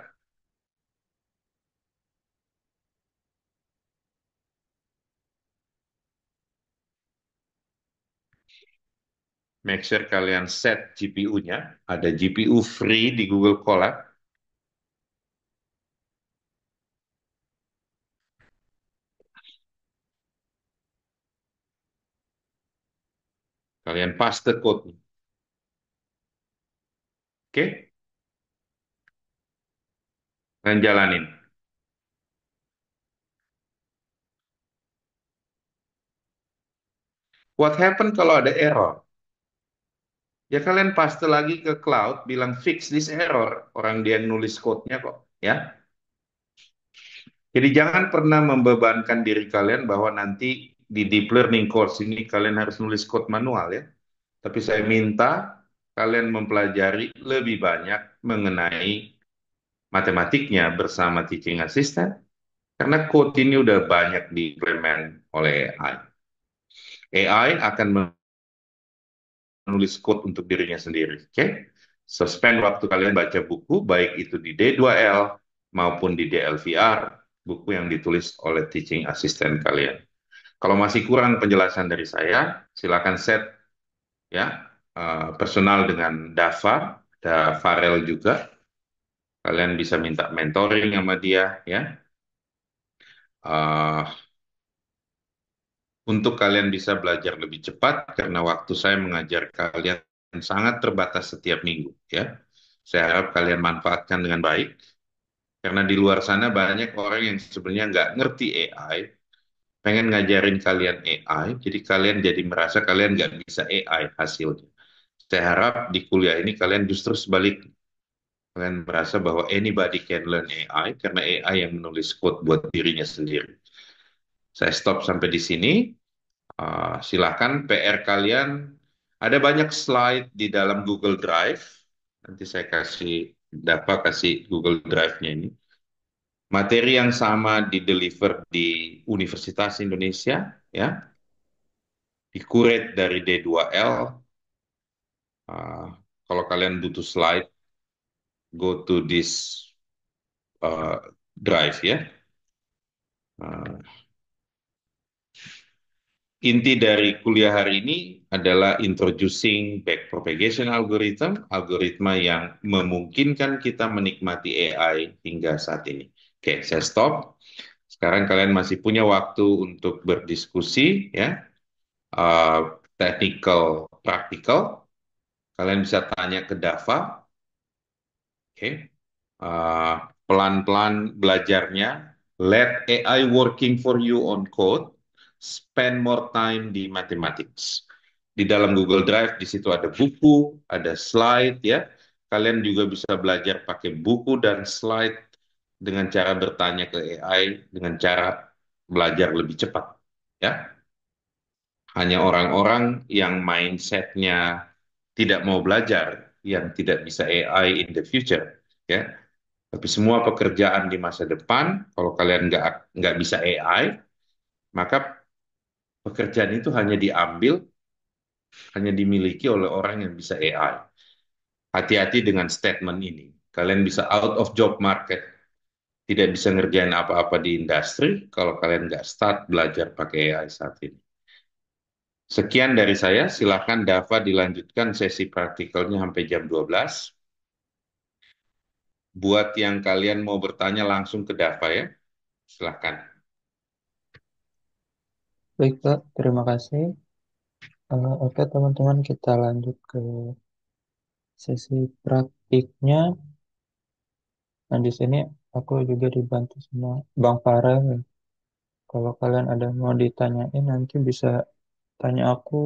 make sure kalian set GPU-nya. Ada GPU free di Google Colab. Kalian paste code. Oke? Kalian jalanin. What happen kalau ada error? Ya kalian paste lagi ke cloud, bilang fix this error. Orang dia yang nulis code-nya kok. Ya. Jadi jangan pernah membebankan diri kalian bahwa nanti di deep learning course ini kalian harus nulis code manual ya. Tapi saya minta kalian mempelajari lebih banyak mengenai matematiknya bersama teaching assistant. Karena code ini udah banyak diimplement oleh AI. AI akan menulis code untuk dirinya sendiri. Oke? Okay? So, spend waktu kalian baca buku, baik itu di D2L maupun di DLVR, buku yang ditulis oleh teaching assistant kalian. Kalau masih kurang penjelasan dari saya, silakan set ya personal dengan Dava, ada Farel juga. Kalian bisa minta mentoring sama dia ya. Uh, untuk kalian bisa belajar lebih cepat karena waktu saya mengajar kalian sangat terbatas setiap minggu ya. Saya harap kalian manfaatkan dengan baik karena di luar sana banyak orang yang sebenarnya nggak ngerti AI, pengen ngajarin kalian AI, jadi kalian jadi merasa kalian nggak bisa AI hasilnya. Saya harap di kuliah ini kalian justru sebaliknya. Kalian merasa bahwa anybody can learn AI karena AI yang menulis code buat dirinya sendiri. Saya stop sampai di sini. Silahkan PR kalian. Ada banyak slide di dalam Google Drive. Nanti saya kasih dapat kasih Google Drive-nya ini. Materi yang sama di deliver di Universitas Indonesia, ya, dikurate dari D2L. Uh, Kalau kalian butuh slide, go to this uh, drive ya. Uh, Inti dari kuliah hari ini adalah introducing backpropagation algorithm, algoritma yang memungkinkan kita menikmati AI hingga saat ini. Oke, saya stop. Sekarang kalian masih punya waktu untuk berdiskusi, ya, uh, technical, practical. Kalian bisa tanya ke Dava, oke. Uh, Pelan-pelan belajarnya. Let AI working for you on code. Spend more time di mathematics. Di dalam Google Drive, di situ ada buku, ada slide ya. Kalian juga bisa belajar pakai buku dan slide dengan cara bertanya ke AI, dengan cara belajar lebih cepat. Ya, hanya orang-orang yang mindsetnya tidak mau belajar, yang tidak bisa AI in the future. Ya, tapi semua pekerjaan di masa depan, kalau kalian nggak bisa AI, maka pekerjaan itu hanya diambil, hanya dimiliki oleh orang yang bisa AI. Hati-hati dengan statement ini. Kalian bisa out of job market, tidak bisa ngerjain apa-apa di industri kalau kalian nggak start belajar pakai AI saat ini. Sekian dari saya, silakan Dava dilanjutkan sesi praktikalnya sampai jam 12. Buat yang kalian mau bertanya langsung ke Dava ya, silakan. Baik, Kak. Terima kasih. Oke, teman-teman, kita lanjut ke sesi praktiknya. Nah, di sini aku juga dibantu sama Bang Farel. Kalau kalian ada mau ditanyain, nanti bisa tanya aku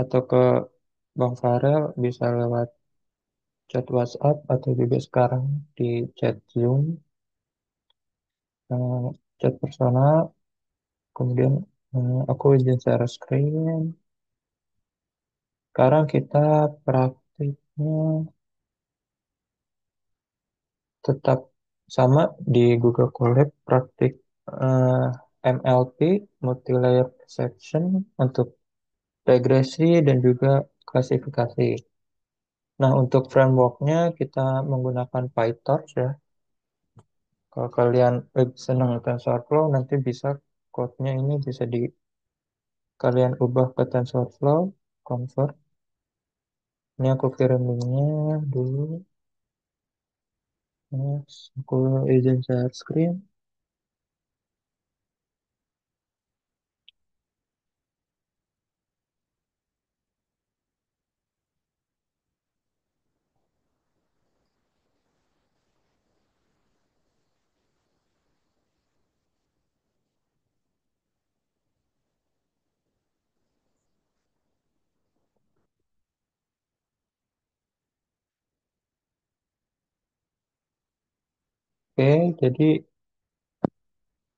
atau ke Bang Farel, bisa lewat chat WhatsApp atau juga sekarang di chat Zoom, chat personal. Kemudian aku izin share screen. Sekarang kita praktiknya tetap sama di Google Colab praktik eh, MLP multi-layer perception untuk regresi dan juga klasifikasi. Nah, untuk frameworknya kita menggunakan PyTorch ya. Kalau kalian senang TensorFlow, nanti bisa code-nya ini bisa di kalian ubah ke TensorFlow, convert. Ini aku kirim linknya dulu. Yes, aku izin share screen. Oke, jadi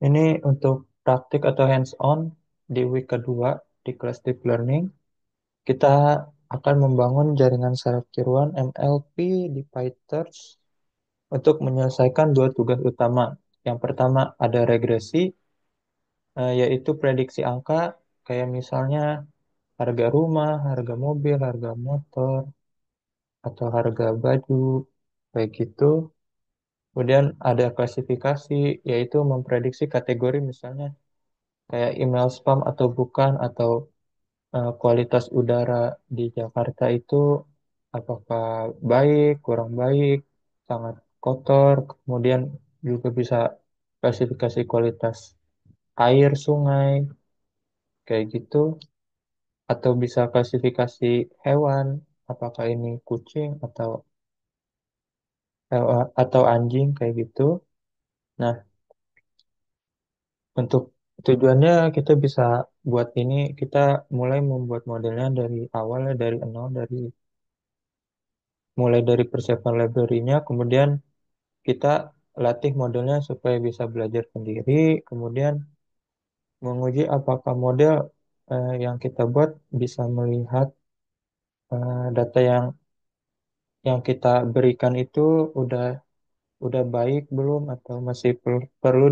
ini untuk praktik atau hands-on di week kedua di kelas deep learning. Kita akan membangun jaringan saraf tiruan MLP di PyTorch untuk menyelesaikan dua tugas utama. Yang pertama ada regresi, yaitu prediksi angka, kayak misalnya harga rumah, harga mobil, harga motor, atau harga baju, kayak gitu. Kemudian ada klasifikasi, yaitu memprediksi kategori misalnya kayak email spam atau bukan, atau kualitas udara di Jakarta itu apakah baik, kurang baik, sangat kotor, kemudian juga bisa klasifikasi kualitas air sungai, kayak gitu, atau bisa klasifikasi hewan, apakah ini kucing atau anjing kayak gitu. Nah, untuk tujuannya kita bisa buat ini, kita mulai membuat modelnya dari awal ya, dari nol, mulai dari persiapan library-nya, kemudian kita latih modelnya supaya bisa belajar sendiri, kemudian menguji apakah model yang kita buat bisa melihat data yang kita berikan itu udah udah baik belum atau masih perlu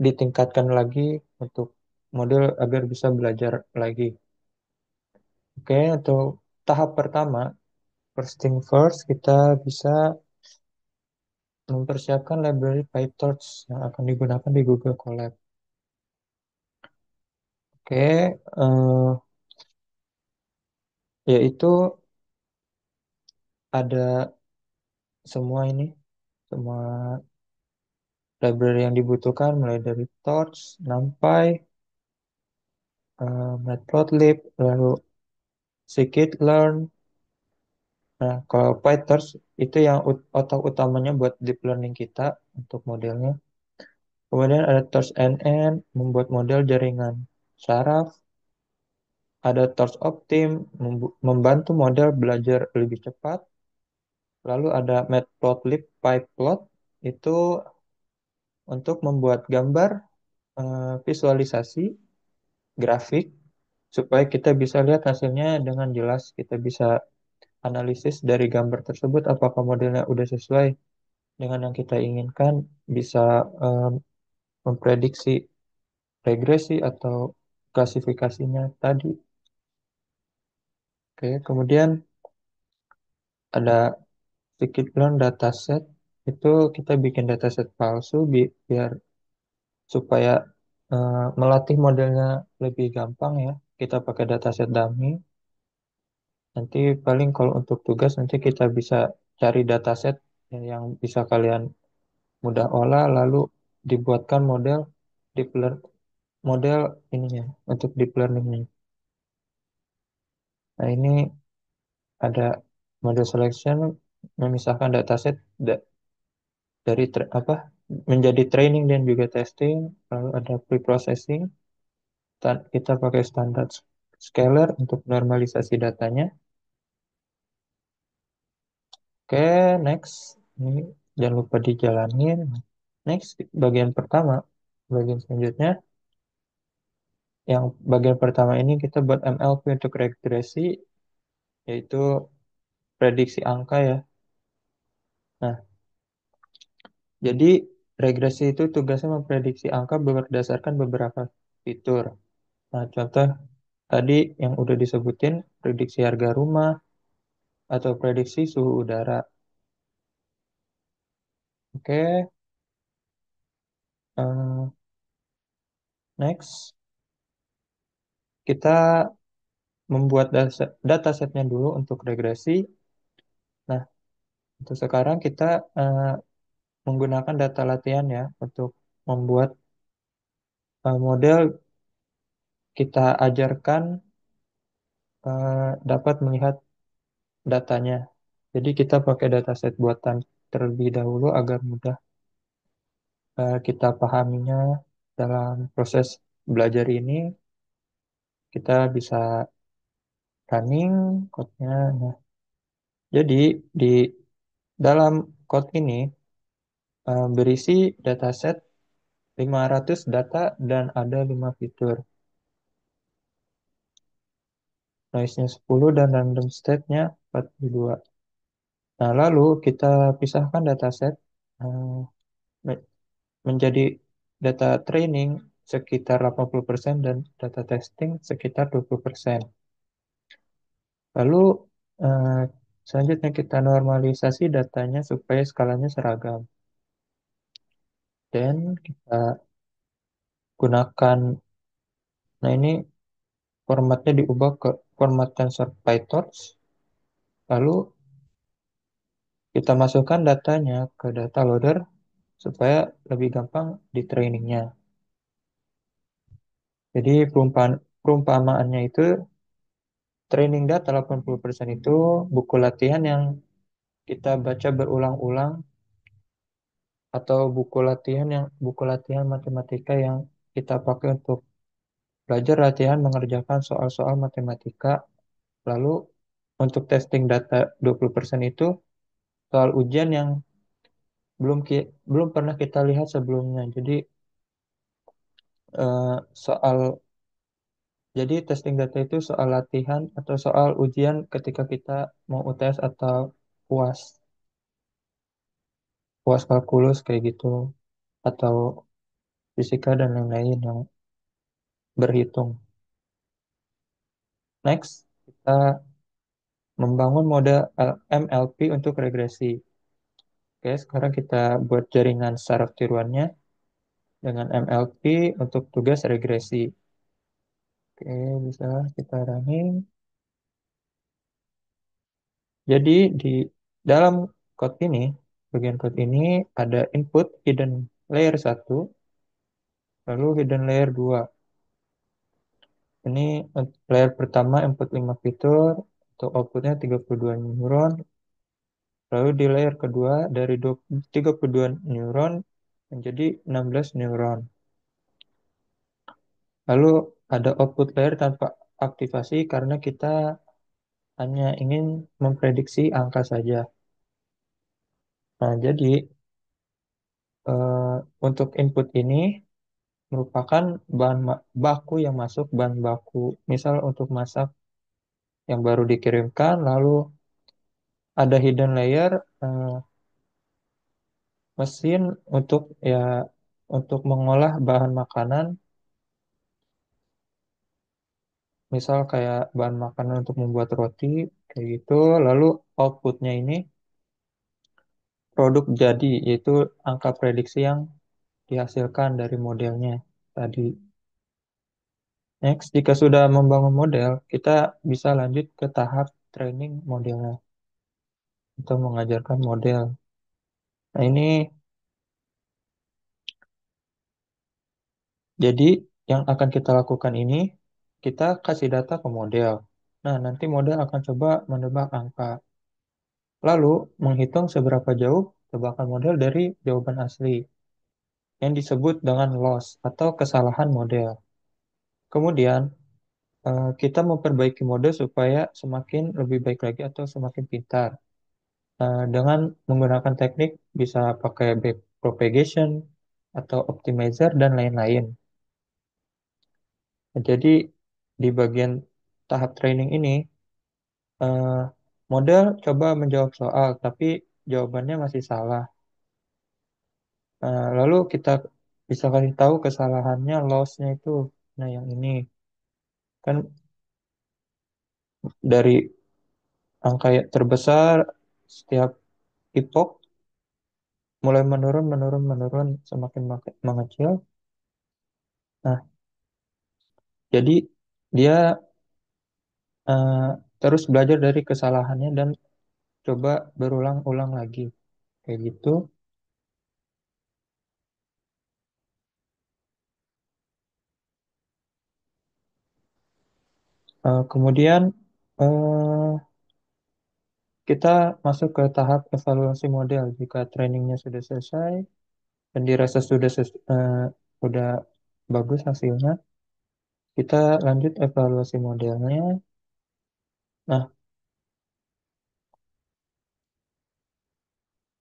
ditingkatkan lagi untuk model agar bisa belajar lagi. Oke, untuk tahap pertama, first thing first, kita bisa mempersiapkan library PyTorch yang akan digunakan di Google Colab. Oke, yaitu ada semua ini, semua library yang dibutuhkan mulai dari Torch, NumPy, Matplotlib, lalu scikit-learn. Nah, kalau PyTorch itu yang otak utamanya buat deep learning kita untuk modelnya. Kemudian ada TorchNN membuat model jaringan saraf. Ada TorchOptim membantu model belajar lebih cepat. Lalu ada Matplotlib PyPlot itu untuk membuat gambar, visualisasi, grafik supaya kita bisa lihat hasilnya dengan jelas. Kita bisa analisis dari gambar tersebut apakah modelnya udah sesuai dengan yang kita inginkan, bisa memprediksi regresi atau klasifikasinya tadi. Oke, kemudian ada scikit-learn dataset. Itu kita bikin dataset palsu biar supaya melatih modelnya lebih gampang ya. Kita pakai dataset dummy. Nanti paling kalau untuk tugas nanti kita bisa cari dataset yang bisa kalian mudah olah lalu dibuatkan deep lear- model ininya untuk deep learningnya. Nah, ini ada model selection memisahkan dataset dari menjadi training dan juga testing, lalu ada pre-processing. Kita pakai standar scalar untuk normalisasi datanya. Oke, next. Ini jangan lupa dijalanin. Next, bagian pertama. Bagian selanjutnya, yang bagian pertama ini kita buat MLP untuk regresi, yaitu prediksi angka ya. Nah, jadi regresi itu tugasnya memprediksi angka berdasarkan beberapa fitur. Nah, contoh tadi yang udah disebutin, prediksi harga rumah atau prediksi suhu udara. Oke, eh, next. Kita membuat datasetnya dulu untuk regresi. Nah, untuk sekarang kita eh, menggunakan data latihan ya untuk membuat model kita ajarkan dapat melihat datanya. Jadi kita pakai dataset buatan terlebih dahulu agar mudah kita pahaminya dalam proses belajar ini. Kita bisa running code-nya. Nah, jadi di dalam code ini berisi dataset 500 data dan ada 5 fitur. Noise-nya 10 dan random state-nya 42. Nah, lalu kita pisahkan dataset eh, me- menjadi data training sekitar 80% dan data testing sekitar 20%. Lalu eh, selanjutnya kita normalisasi datanya supaya skalanya seragam. Dan kita gunakan, nah ini formatnya diubah ke format tensor PyTorch. Lalu kita masukkan datanya ke data loader supaya lebih gampang di trainingnya. Jadi perumpamaannya itu training data 80% itu buku latihan yang kita baca berulang-ulang atau buku latihan matematika yang kita pakai untuk belajar latihan mengerjakan soal-soal matematika. Lalu untuk testing data 20% itu soal ujian yang belum pernah kita lihat sebelumnya. Soal jadi testing data itu soal latihan atau soal ujian ketika kita mau UTS atau UAS, UAS kalkulus kayak gitu atau fisika dan lain-lain yang berhitung. Next, kita membangun model MLP untuk regresi. Oke, sekarang kita buat jaringan saraf tiruannya dengan MLP untuk tugas regresi. Oke, bisa kita running. Jadi di dalam code ini, bagian code ini ada input hidden layer satu, lalu hidden layer 2. Ini layer pertama input 5 fitur, untuk outputnya 32 neuron. Lalu di layer kedua dari 32 neuron menjadi 16 neuron. Lalu ada output layer tanpa aktivasi karena kita hanya ingin memprediksi angka saja. Nah, jadi eh, untuk input ini merupakan baku yang masuk, bahan baku. Misal untuk masak yang baru dikirimkan, lalu ada hidden layer mesin untuk ya untuk mengolah bahan makanan, misal kayak bahan makanan untuk membuat roti kayak gitu. Lalu outputnya ini produk jadi, yaitu angka prediksi yang dihasilkan dari modelnya tadi. Next, jika sudah membangun model, kita bisa lanjut ke tahap training modelnya atau mengajarkan model. Nah, ini jadi yang akan kita lakukan ini, kita kasih data ke model. Nah, nanti model akan coba menebak angka. Lalu, menghitung seberapa jauh tebakan model dari jawaban asli, yang disebut dengan loss atau kesalahan model. Kemudian, kita memperbaiki model supaya semakin lebih baik lagi atau semakin pintar. Dengan menggunakan teknik bisa pakai backpropagation atau optimizer dan lain-lain. Jadi di bagian tahap training ini, eh, model coba menjawab soal, tapi jawabannya masih salah. Lalu kita bisa kasih tahu kesalahannya, loss-nya itu. Nah, yang ini kan dari angka yang terbesar setiap epoch mulai menurun, menurun, menurun, semakin mengecil. Nah, jadi dia eh, terus belajar dari kesalahannya dan coba berulang-ulang lagi. Kayak gitu. Kemudian eh, kita masuk ke tahap evaluasi model. Jika trainingnya sudah selesai dan dirasa sudah bagus hasilnya, kita lanjut evaluasi modelnya. Nah,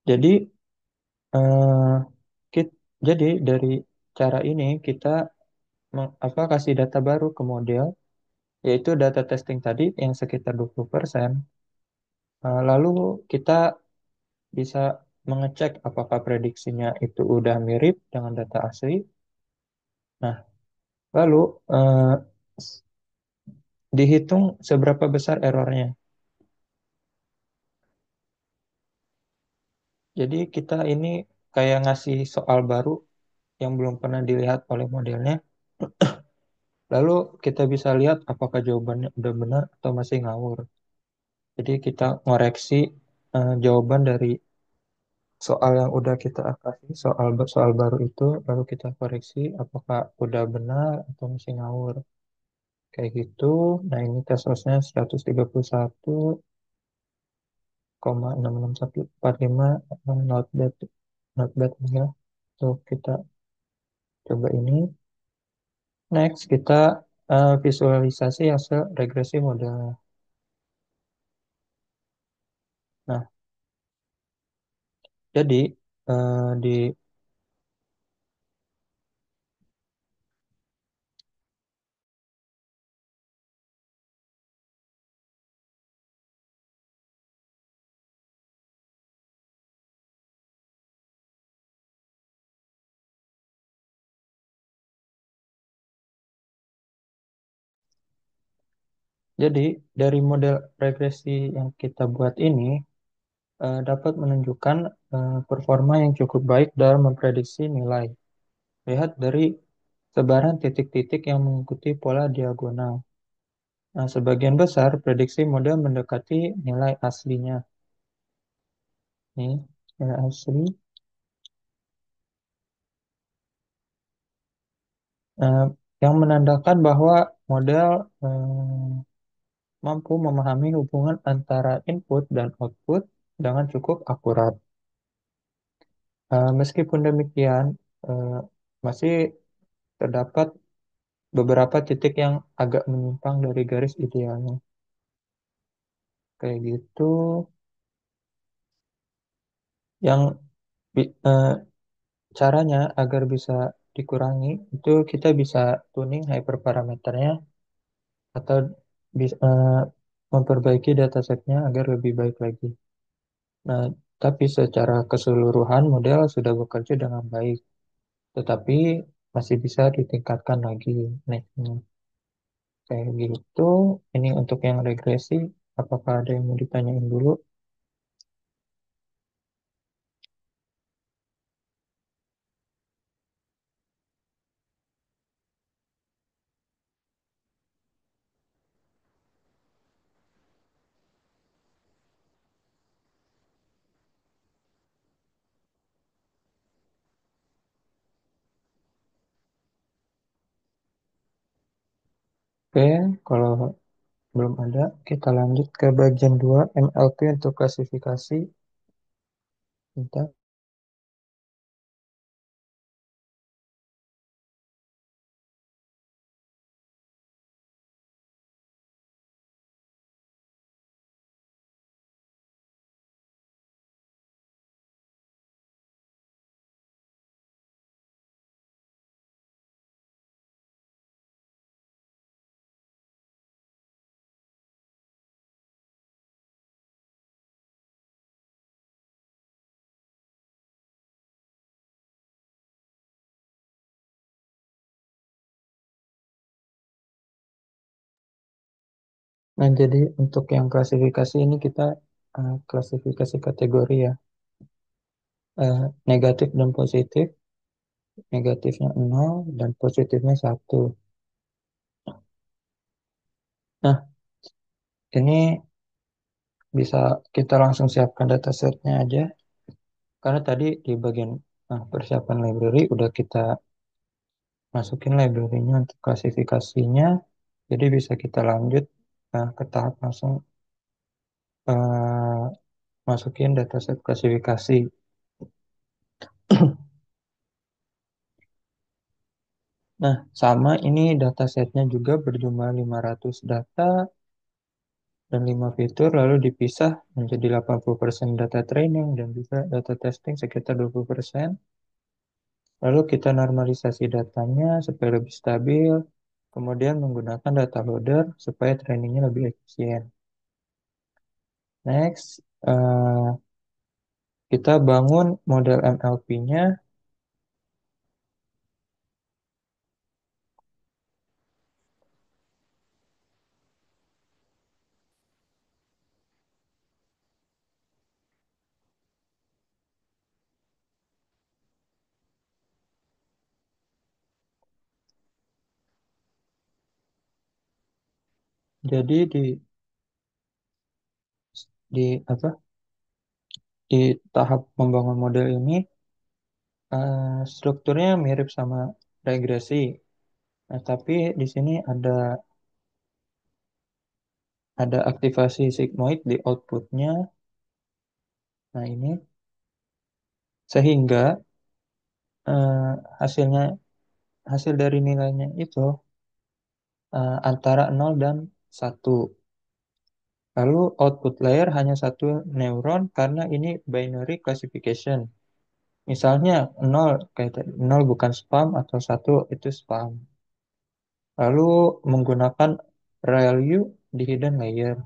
jadi eh, kit- jadi dari cara ini kita kasih data baru ke model, yaitu data testing tadi yang sekitar 20%. Lalu kita bisa mengecek apakah prediksinya itu udah mirip dengan data asli. Nah, lalu eh, s- dihitung seberapa besar errornya. Jadi kita ini kayak ngasih soal baru yang belum pernah dilihat oleh modelnya. Lalu kita bisa lihat apakah jawabannya udah benar atau masih ngawur. Jadi kita ngoreksi jawaban dari soal yang udah kita kasih, soal baru itu, lalu kita koreksi apakah udah benar atau masih ngawur. Kayak gitu. Nah, ini tes sosnya 131,66145, not bad, not bad ya. So, kita coba ini. Next, kita visualisasi hasil regresi model. Nah, jadi di jadi dari model regresi yang kita buat ini dapat menunjukkan performa yang cukup baik dalam memprediksi nilai. Lihat dari sebaran titik-titik yang mengikuti pola diagonal. Nah, sebagian besar prediksi model mendekati nilai aslinya. Nih, nilai asli. eh, yang menandakan bahwa model mampu memahami hubungan antara input dan output dengan cukup akurat. Meskipun demikian, eh, masih terdapat beberapa titik yang agak menyimpang dari garis idealnya. Kayak gitu, yang caranya agar bisa dikurangi itu kita bisa tuning hyperparameternya atau memperbaiki datasetnya agar lebih baik lagi. Nah, tapi secara keseluruhan model sudah bekerja dengan baik, tetapi masih bisa ditingkatkan lagi nextnya. Kayak gitu, ini untuk yang regresi, apakah ada yang mau ditanyain dulu? Oke, kalau belum ada, kita lanjut ke bagian 2 MLP untuk klasifikasi. Bentar. Nah, jadi untuk yang klasifikasi ini kita klasifikasi kategori ya. Negatif dan positif. Negatifnya 0 dan positifnya 1. Nah, ini bisa kita langsung siapkan datasetnya aja. Karena tadi di bagian persiapan library udah kita masukin library-nya untuk klasifikasinya. Jadi bisa kita lanjut ke tahap langsung eh, masukin dataset klasifikasi. Nah, sama ini datasetnya juga berjumlah 500 data dan 5 fitur lalu dipisah menjadi 80% data training dan juga data testing sekitar 20%. Lalu kita normalisasi datanya supaya lebih stabil, kemudian menggunakan data loader supaya trainingnya lebih efisien. Next, kita bangun model MLP-nya. Jadi di apa? di tahap membangun model ini strukturnya mirip sama regresi. Nah, tapi di sini ada aktivasi sigmoid di outputnya. Nah, ini sehingga eh, hasilnya hasil dari nilainya itu antara 0 dan 1. Lalu output layer hanya satu neuron karena ini binary classification. Misalnya 0 kayak tadi, 0 bukan spam atau 1 itu spam. Lalu menggunakan ReLU di hidden layer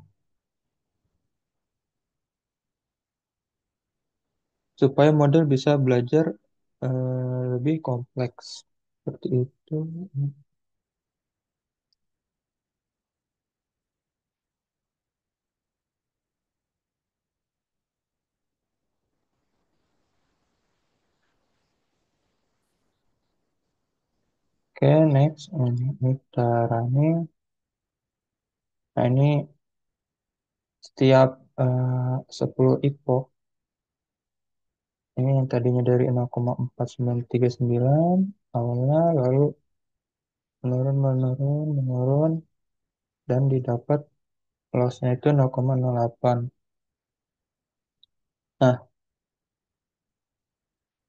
supaya model bisa belajar lebih kompleks. Seperti itu. Oke, next. Ini caranya. Nah, ini setiap 10 epoch, ini yang tadinya dari 0,4939 awalnya, lalu menurun, menurun, menurun, dan didapat lossnya itu 0,08. Nah,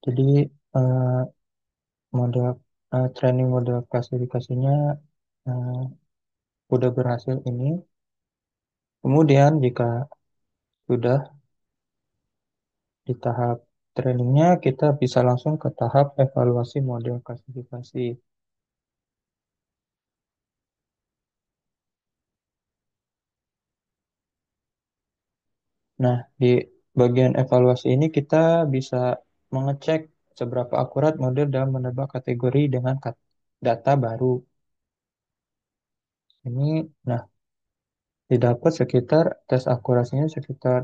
jadi eh, model training model klasifikasinya eh, udah berhasil ini. Kemudian jika sudah di tahap trainingnya, kita bisa langsung ke tahap evaluasi model klasifikasi. Nah, di bagian evaluasi ini kita bisa mengecek seberapa akurat model dalam menebak kategori dengan data baru. Nah, didapat sekitar tes akurasinya sekitar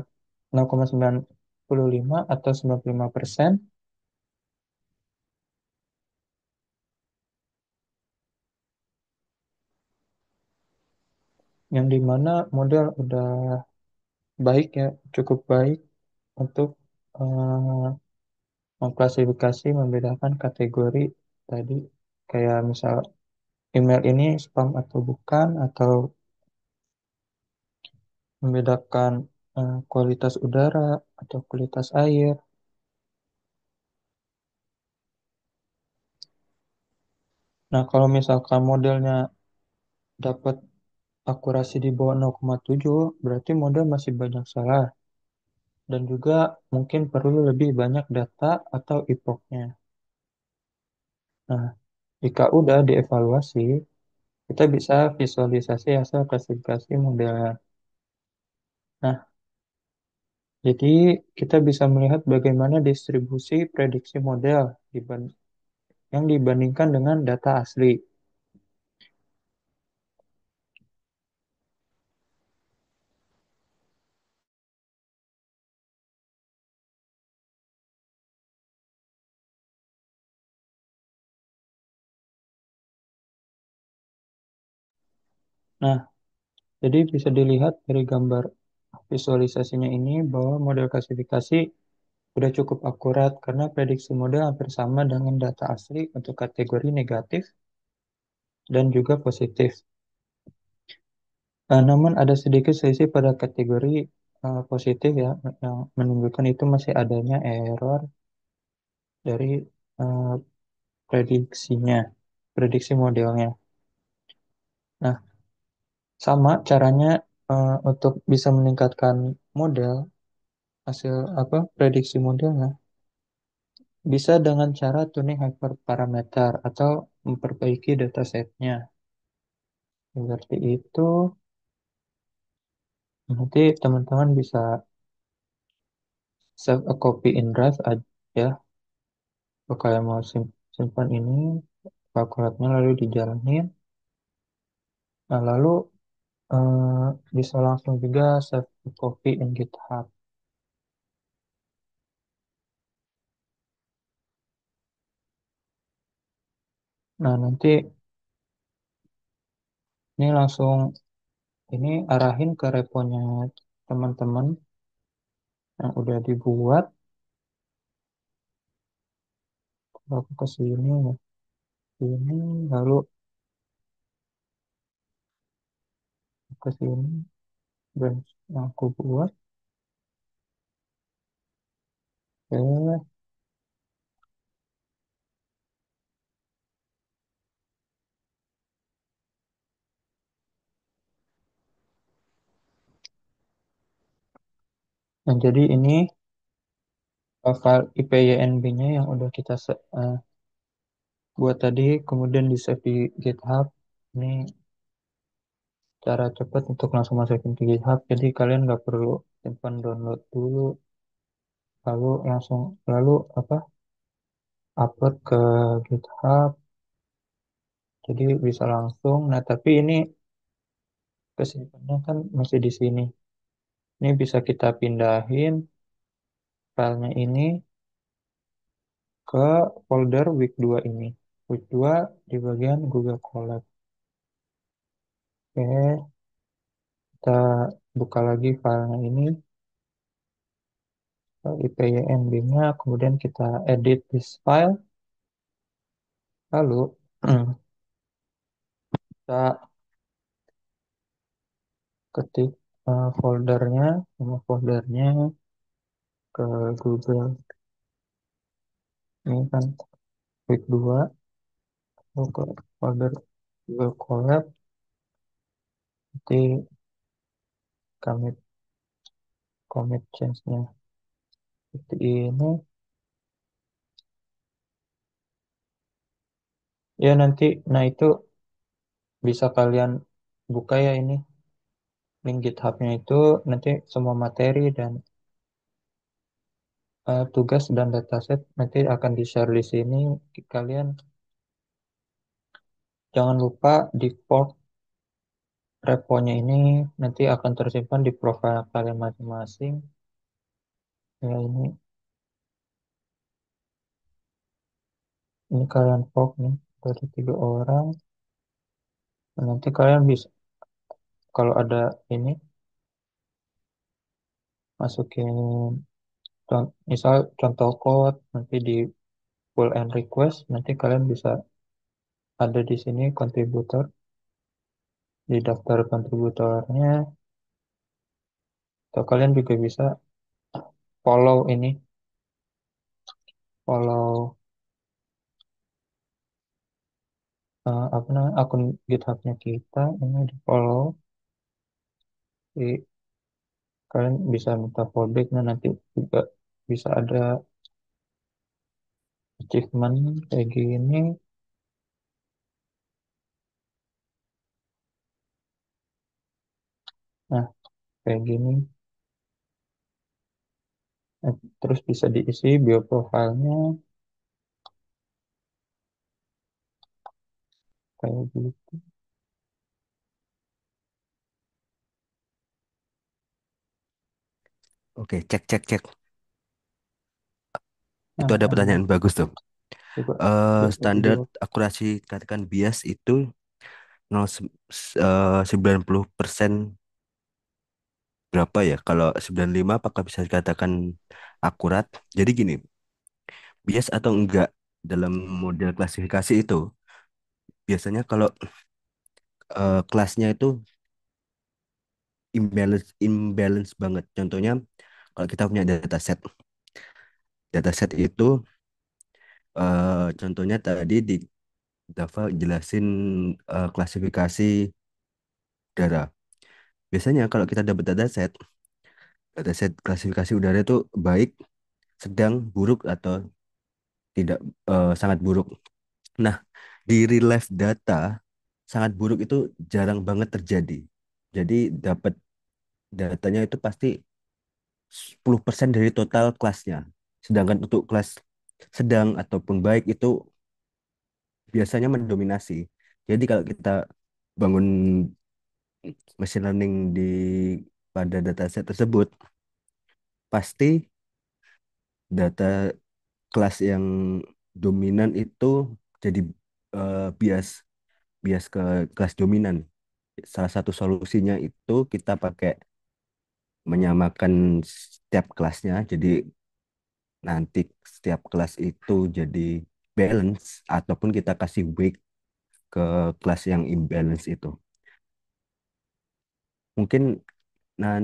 0,95 atau 95%, yang dimana model udah baik ya, cukup baik untuk eh, mengklasifikasi, membedakan kategori tadi, kayak misal email ini spam atau bukan, atau membedakan kualitas udara atau kualitas air. Nah, kalau misalkan modelnya dapat akurasi di bawah 0,7, berarti model masih banyak salah dan juga mungkin perlu lebih banyak data atau epochnya. Nah, jika udah dievaluasi, kita bisa visualisasi hasil klasifikasi modelnya. Nah, jadi kita bisa melihat bagaimana distribusi prediksi model yang dibandingkan dengan data asli. Nah, jadi bisa dilihat dari gambar visualisasinya ini bahwa model klasifikasi sudah cukup akurat karena prediksi model hampir sama dengan data asli untuk kategori negatif dan juga positif. Namun ada sedikit selisih pada kategori positif ya, yang menunjukkan itu masih adanya error dari eh, prediksinya, prediksi modelnya. Nah, sama caranya untuk bisa meningkatkan model, hasil apa prediksi modelnya bisa dengan cara tuning hyperparameter atau memperbaiki datasetnya. Seperti itu, nanti teman-teman bisa save a copy in Drive aja ya. Kalau kalian mau simpan ini, kalkulatnya lalu dijalanin. Nah, lalu eh, bisa langsung juga save a copy in GitHub. Nah, nanti ini langsung ini arahin ke reponya teman-teman. yang udah dibuat. Aku ke sini, ya. Sini, lalu ke sini, branch yang aku buat. Oke. Nah, jadi ini file IPYNB-nya yang udah kita buat tadi, kemudian di save di GitHub. Ini cara cepat untuk langsung masukin ke GitHub. Jadi kalian nggak perlu simpan download dulu, lalu apa upload ke GitHub. Jadi bisa langsung. Nah, tapi ini kesimpannya kan masih di sini. Ini bisa kita pindahin filenya ini ke folder week 2 ini. Week 2 di bagian Google Colab. Oke, kita buka lagi filenya ini, IPYNB-nya, kemudian kita edit this file, lalu kita ketik foldernya, nama foldernya ke Google, ini kan week 2, lalu ke folder Google Colab, nanti commit commit change-nya seperti ini. Ya nanti, nah itu bisa kalian buka ya ini link GitHub-nya itu, nanti semua materi dan tugas dan dataset nanti akan di-share di sini. Kalian jangan lupa di fork reponya ini nanti akan tersimpan di profile kalian masing-masing. Ya ini kalian fork nih dari 3 orang. Nah, nanti kalian bisa kalau ada ini masukin misal contoh code nanti di pull and request, nanti kalian bisa ada di sini kontributor, di daftar kontributornya, atau kalian juga bisa follow ini, follow apa namanya akun GitHub-nya kita, ini di follow, di, kalian bisa minta fallback, nah nanti juga bisa ada achievement kayak gini. Nah, kayak gini. Nah, terus bisa diisi bioprofilnya kayak gitu. Oke, cek cek cek. Itu Nah, ada pertanyaan bagus tuh. coba coba Standar dijawab. akurasi katakan bias itu 90% berapa ya? Kalau 95 apakah bisa dikatakan akurat? Jadi gini, bias atau enggak dalam model klasifikasi itu biasanya kalau kelasnya itu imbalance banget. Contohnya kalau kita punya dataset itu contohnya tadi di Dava jelasin klasifikasi udara. Biasanya kalau kita dapat dataset klasifikasi udara itu baik, sedang, buruk atau tidak sangat buruk. Nah, di real life data sangat buruk itu jarang banget terjadi. Jadi dapat datanya itu pasti 10% dari total kelasnya. Sedangkan untuk kelas sedang ataupun baik itu biasanya mendominasi. Jadi kalau kita bangun machine learning pada dataset tersebut, pasti data kelas yang dominan itu jadi bias bias ke kelas dominan. Salah satu solusinya itu kita pakai menyamakan setiap kelasnya. Jadi nanti setiap kelas itu jadi balance ataupun kita kasih weight ke kelas yang imbalance itu. Mungkin nah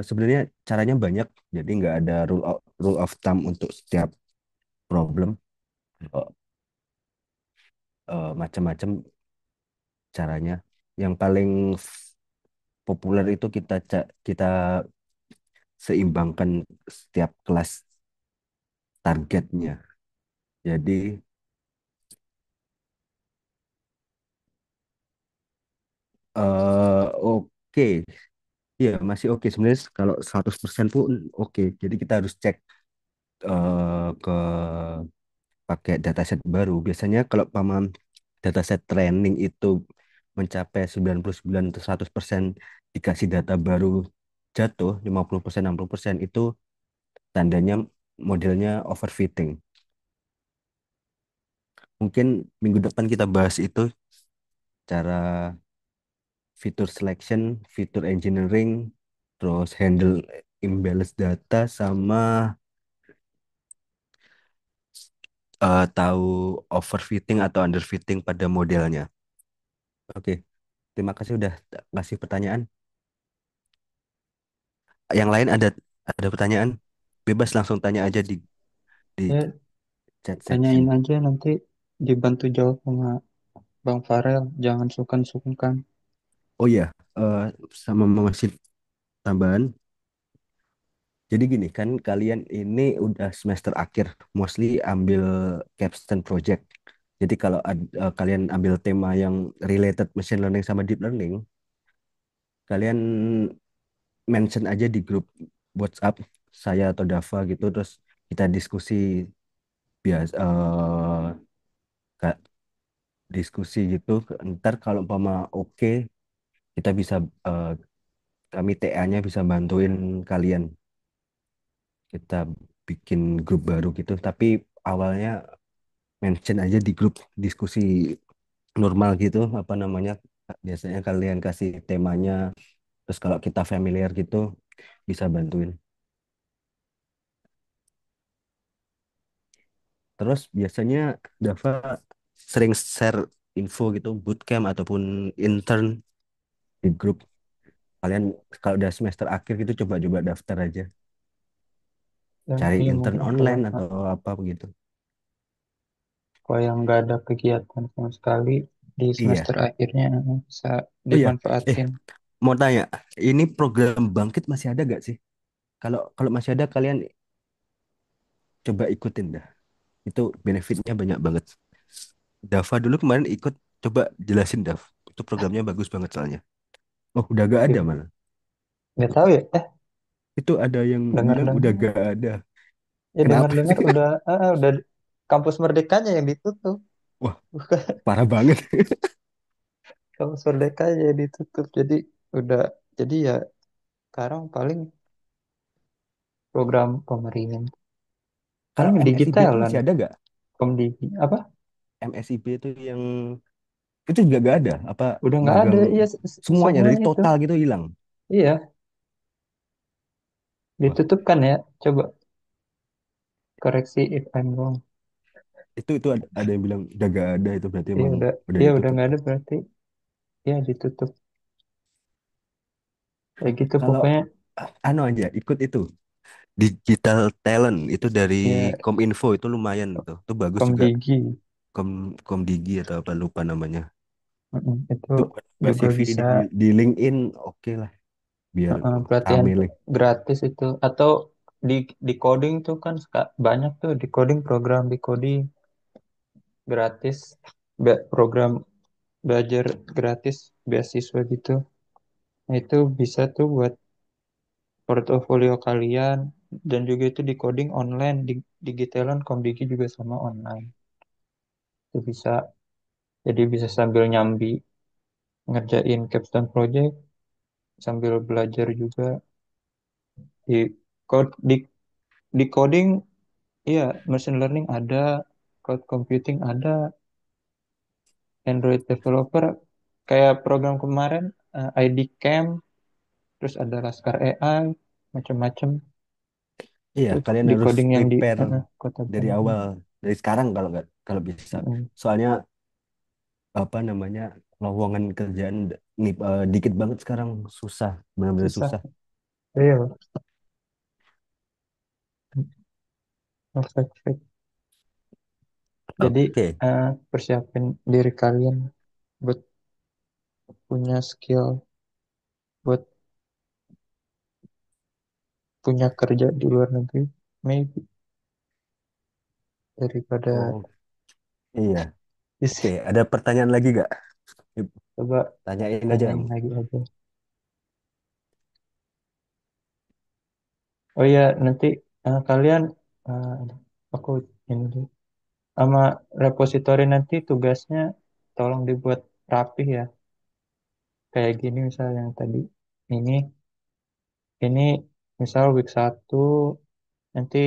sebenarnya caranya banyak. Jadi nggak ada rule of thumb untuk setiap problem. Eh, Macam-macam caranya. Yang paling populer itu kita seimbangkan setiap kelas targetnya. Jadi oke. Iya, masih oke. Sebenarnya kalau 100% pun oke. Jadi kita harus cek ke pakai dataset baru. Biasanya kalau pamam dataset training itu mencapai 99 atau 100% dikasih data baru jatuh 50% 60% itu tandanya modelnya overfitting. Mungkin minggu depan kita bahas itu cara fitur selection, fitur engineering, terus handle imbalance data sama tahu overfitting atau underfitting pada modelnya. Oke, terima kasih udah ngasih pertanyaan. Yang lain ada pertanyaan? Bebas langsung tanya aja di Ya, chat section. tanyain aja nanti dibantu jawab sama Bang Farel. Jangan sungkan-sungkan. Oh iya, eh, sama mau ngasih tambahan. Jadi gini kan kalian ini udah semester akhir, mostly ambil capstone project. Jadi kalau kalian ambil tema yang related machine learning sama deep learning, kalian mention aja di grup WhatsApp saya atau Dava gitu, terus kita diskusi biasa diskusi gitu. Ntar kalau umpama oke, kita bisa eh, kami TA-nya bisa bantuin kalian. Kita bikin grup baru gitu. Tapi awalnya mention aja di grup diskusi normal gitu, apa namanya? Biasanya kalian kasih temanya, terus kalau kita familiar gitu bisa bantuin. Terus biasanya Dava sering share info gitu, bootcamp ataupun intern di grup. Kalian kalau udah semester akhir gitu coba-coba daftar aja. Ya, Cari iya intern mungkin kalau online atau apa begitu. kalau yang nggak ada kegiatan sama sekali di Iya. semester akhirnya bisa Oh iya. Eh, dimanfaatin. mau tanya, ini program Bangkit masih ada gak sih? Kalau kalau masih ada kalian coba ikutin dah. Itu benefitnya banyak banget. Dava dulu kemarin ikut, coba jelasin Dav. Itu programnya bagus banget soalnya. Oh, udah gak ada Oke. malah. Nggak tahu ya. Itu ada yang bilang udah Dengar-dengar. gak ada. Ya Kenapa? dengar-dengar udah kampus Merdekanya yang ditutup. Wah, Bukan parah banget. kampus Merdekanya yang ditutup. Udah jadi ya sekarang paling program pemerintah. Kalau Paling MSIB itu digitalan. masih ada gak? Komdigi. Apa? MSIB itu yang itu juga gak ada. Apa Udah nggak ada. magang Iya semuanya dari semuanya itu. total gitu hilang. Iya Wah, ditutup kan ya. Coba koreksi if I'm wrong. itu ada yang bilang udah gak ada itu berarti Iya emang udah. udah Iya udah ditutup. nggak ada berarti. Ya ditutup. Kayak gitu Kalau pokoknya. anu aja ikut itu digital talent itu dari Ya Kominfo itu lumayan tuh. Itu bagus juga. Komdigi. Kom Komdigi atau apa lupa namanya. Itu Itu buat juga CV bisa di LinkedIn oke lah biar pelatihan rame lah. gratis itu. Atau di coding tuh kan banyak tuh di coding program di coding gratis. Program belajar gratis beasiswa gitu. Nah, itu bisa tuh buat portofolio kalian dan juga itu di coding online di digitalan Komdigi juga sama online. Itu bisa jadi bisa sambil nyambi ngerjain capstone project sambil belajar juga di di coding iya machine learning ada cloud computing ada Android developer kayak program kemarin ID Camp terus ada Laskar AI macam-macam. Iya, Terus kalian di harus coding yang di prepare kota dari Bandung. awal, dari sekarang kalau nggak kalau bisa. Mm, Soalnya apa namanya lowongan kerjaan nih dikit banget sekarang, susah, benar-benar susah. susah. Real. Perfect. Jadi Oke, persiapin diri kalian buat punya skill, buat punya kerja di luar negeri, maybe daripada oh iya, oke. isi. Ada pertanyaan lagi nggak? Coba Tanyain aja. tanyain lagi aja. Oh ya, nanti kalian aku ini dulu. Sama repositori nanti tugasnya tolong dibuat rapih ya. Kayak gini misalnya yang tadi. Ini ini misal week 1 nanti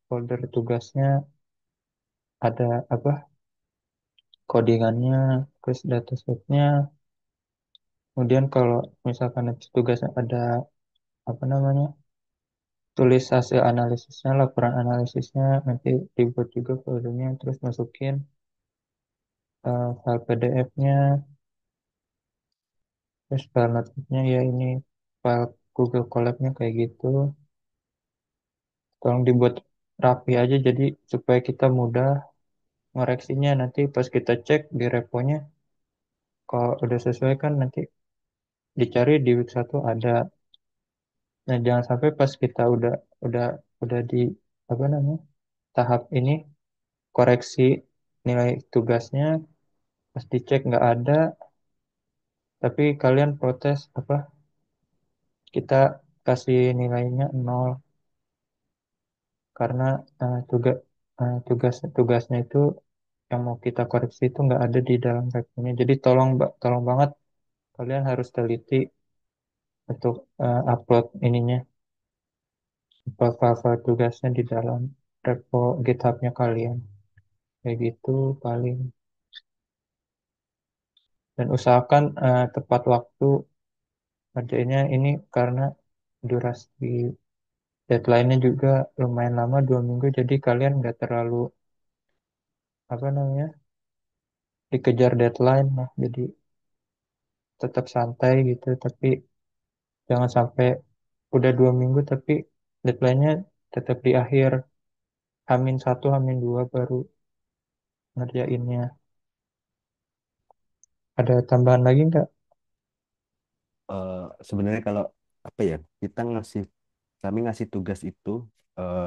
folder tugasnya ada apa? Codingannya, terus datasetnya. Kemudian kalau misalkan nanti tugasnya ada apa namanya? Tulis hasil analisisnya, laporan analisisnya, nanti dibuat juga foldernya, terus masukin file PDF-nya, terus file notifnya ya ini file Google Colab-nya kayak gitu. Tolong dibuat rapi aja jadi supaya kita mudah ngoreksinya nanti pas kita cek di reponya kalau udah sesuai kan nanti dicari di week 1 ada. Nah, jangan sampai pas kita udah udah di apa namanya? Tahap ini koreksi nilai tugasnya pas dicek nggak ada tapi kalian protes apa kita kasih nilainya nol karena tugasnya itu yang mau kita koreksi itu nggak ada di dalam reponya. Jadi tolong banget kalian harus teliti untuk upload ininya, upload file-file tugasnya di dalam repo GitHub-nya kalian. Kayak gitu paling. Dan usahakan tepat waktu ngerjainnya ini karena durasi deadline-nya juga lumayan lama 2 minggu. Jadi kalian nggak terlalu apa namanya dikejar deadline lah. Jadi tetap santai gitu. Tapi jangan sampai udah 2 minggu tapi deadline-nya tetap di akhir Hamin 1 Hamin 2 baru ngerjainnya. Ada tambahan lagi nggak? Eh, Sebenarnya kalau apa ya, kita ngasih kami ngasih tugas itu eh,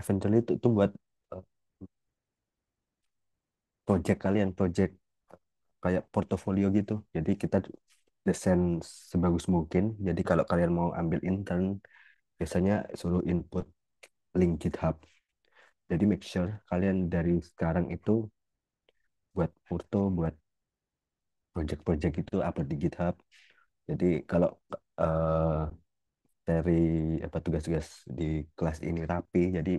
eventually itu buat eh, project kalian, project kayak portofolio gitu. Jadi kita desain sebagus mungkin. Jadi kalau kalian mau ambil intern, biasanya suruh input link GitHub. Jadi make sure kalian dari sekarang itu buat foto, buat project-project itu upload di GitHub. Jadi kalau eh, dari apa tugas-tugas di kelas ini rapi, jadi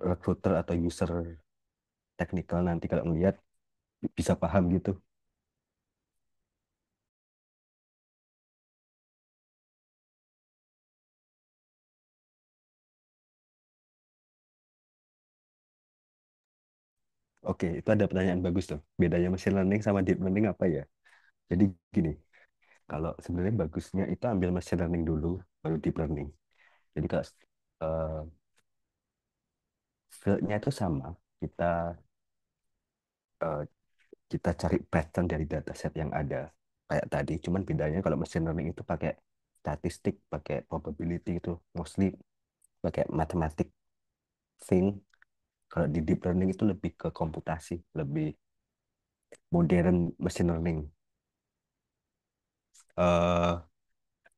recruiter atau user teknikal nanti kalau melihat bisa paham gitu. Oke, itu ada pertanyaan bagus tuh. Bedanya machine learning sama deep learning apa ya? Jadi gini, kalau sebenarnya bagusnya itu ambil machine learning dulu, baru deep learning. Jadi kalau eh, field-nya itu sama, kita eh, kita cari pattern dari dataset yang ada kayak tadi. Cuman bedanya kalau machine learning itu pakai statistik, pakai probability itu mostly pakai mathematic thing. Kalau di deep learning itu lebih ke komputasi, lebih modern machine learning. eh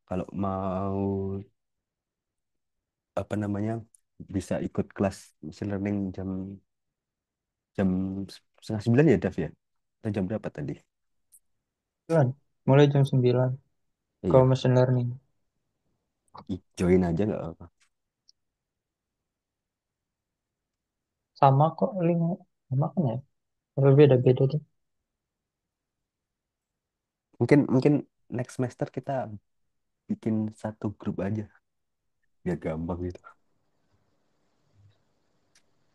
Kalau mau apa namanya bisa ikut kelas machine learning jam jam 8:30 ya, Dav ya? Atau jam berapa tadi? 9. Mulai jam 9 kalau Iya, machine learning. join aja nggak apa. Sama kok link sama kan ya? Tapi beda-beda deh. Mungkin mungkin next semester kita bikin satu grup aja biar gampang gitu.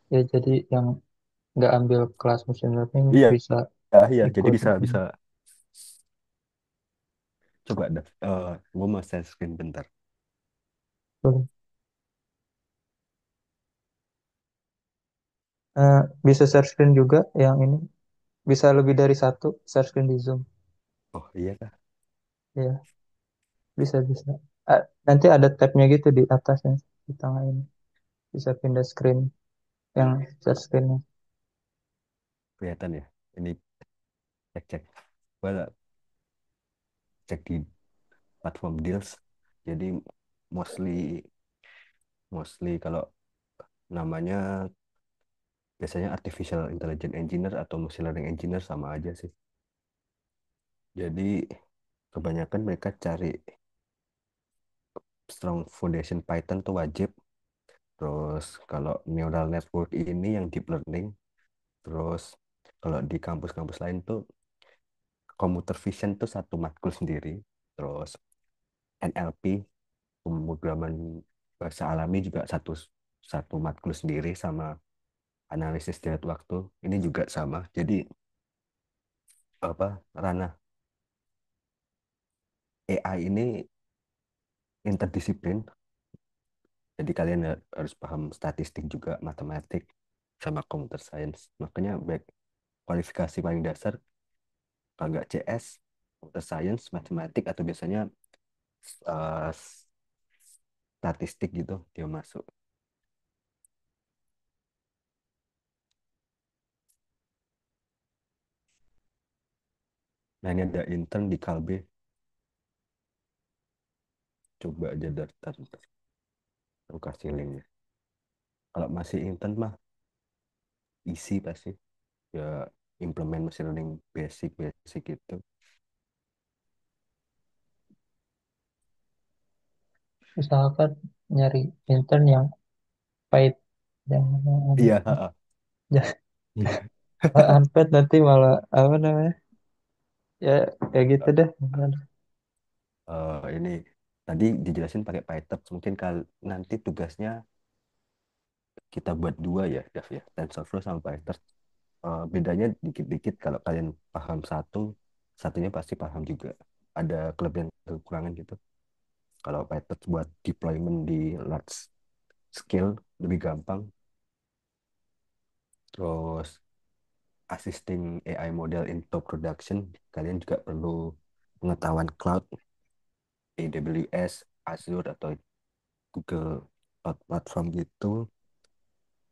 Ya, jadi yang nggak ambil kelas machine learning Iya, bisa iya. Jadi ikut. bisa bisa coba deh. Gue mau share screen bentar. Boleh. Bisa share screen juga yang ini. Bisa lebih dari satu share screen di Zoom. Oh iya kah? Ya, bisa. Nanti ada tabnya gitu di atasnya, di tengah ini. Bisa pindah screen yang share screen-nya. Kelihatan ya. Ini cek cek. Gue cek di platform deals. Jadi mostly mostly kalau namanya biasanya artificial intelligence engineer atau machine learning engineer sama aja sih. Jadi kebanyakan mereka cari strong foundation Python tuh wajib. Terus kalau neural network ini yang deep learning. Terus kalau di kampus-kampus lain tuh computer vision tuh satu matkul sendiri. Terus NLP pemrograman bahasa alami juga satu satu matkul sendiri sama analisis deret waktu ini juga sama. Jadi apa ranah AI ini interdisiplin. Jadi kalian harus paham statistik juga, matematik sama computer science. Makanya baik kualifikasi paling dasar kalau nggak CS, computer science, matematik atau biasanya eh, statistik gitu dia masuk. Nah ini ada intern di Kalbe, coba aja daftar, aku kasih linknya. Kalau masih intern mah isi pasti ya implement machine learning basic basic gitu. Usahakan nyari intern yang paid, jangan yang Iya. unpaid nanti malah apa namanya, ya kayak gitu deh. Ini tadi dijelasin pakai PyTorch mungkin nanti tugasnya kita buat dua ya Dav ya TensorFlow sama PyTorch. Bedanya dikit-dikit kalau kalian paham satu satunya pasti paham juga ada kelebihan kekurangan gitu. Kalau PyTorch buat deployment di large scale lebih gampang. Terus assisting AI model into production kalian juga perlu pengetahuan cloud AWS Azure atau Google Cloud Platform gitu.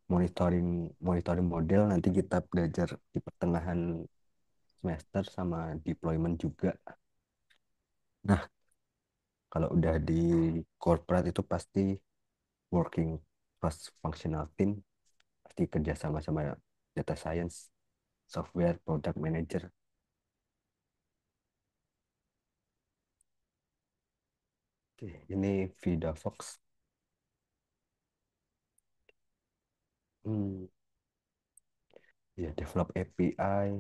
Monitoring monitoring model nanti kita belajar di pertengahan semester sama deployment juga. Nah, kalau udah di corporate itu pasti working cross functional team, pasti kerja sama sama data science, software, product manager. Oke, ini Vida Fox. Hmm, ya develop API,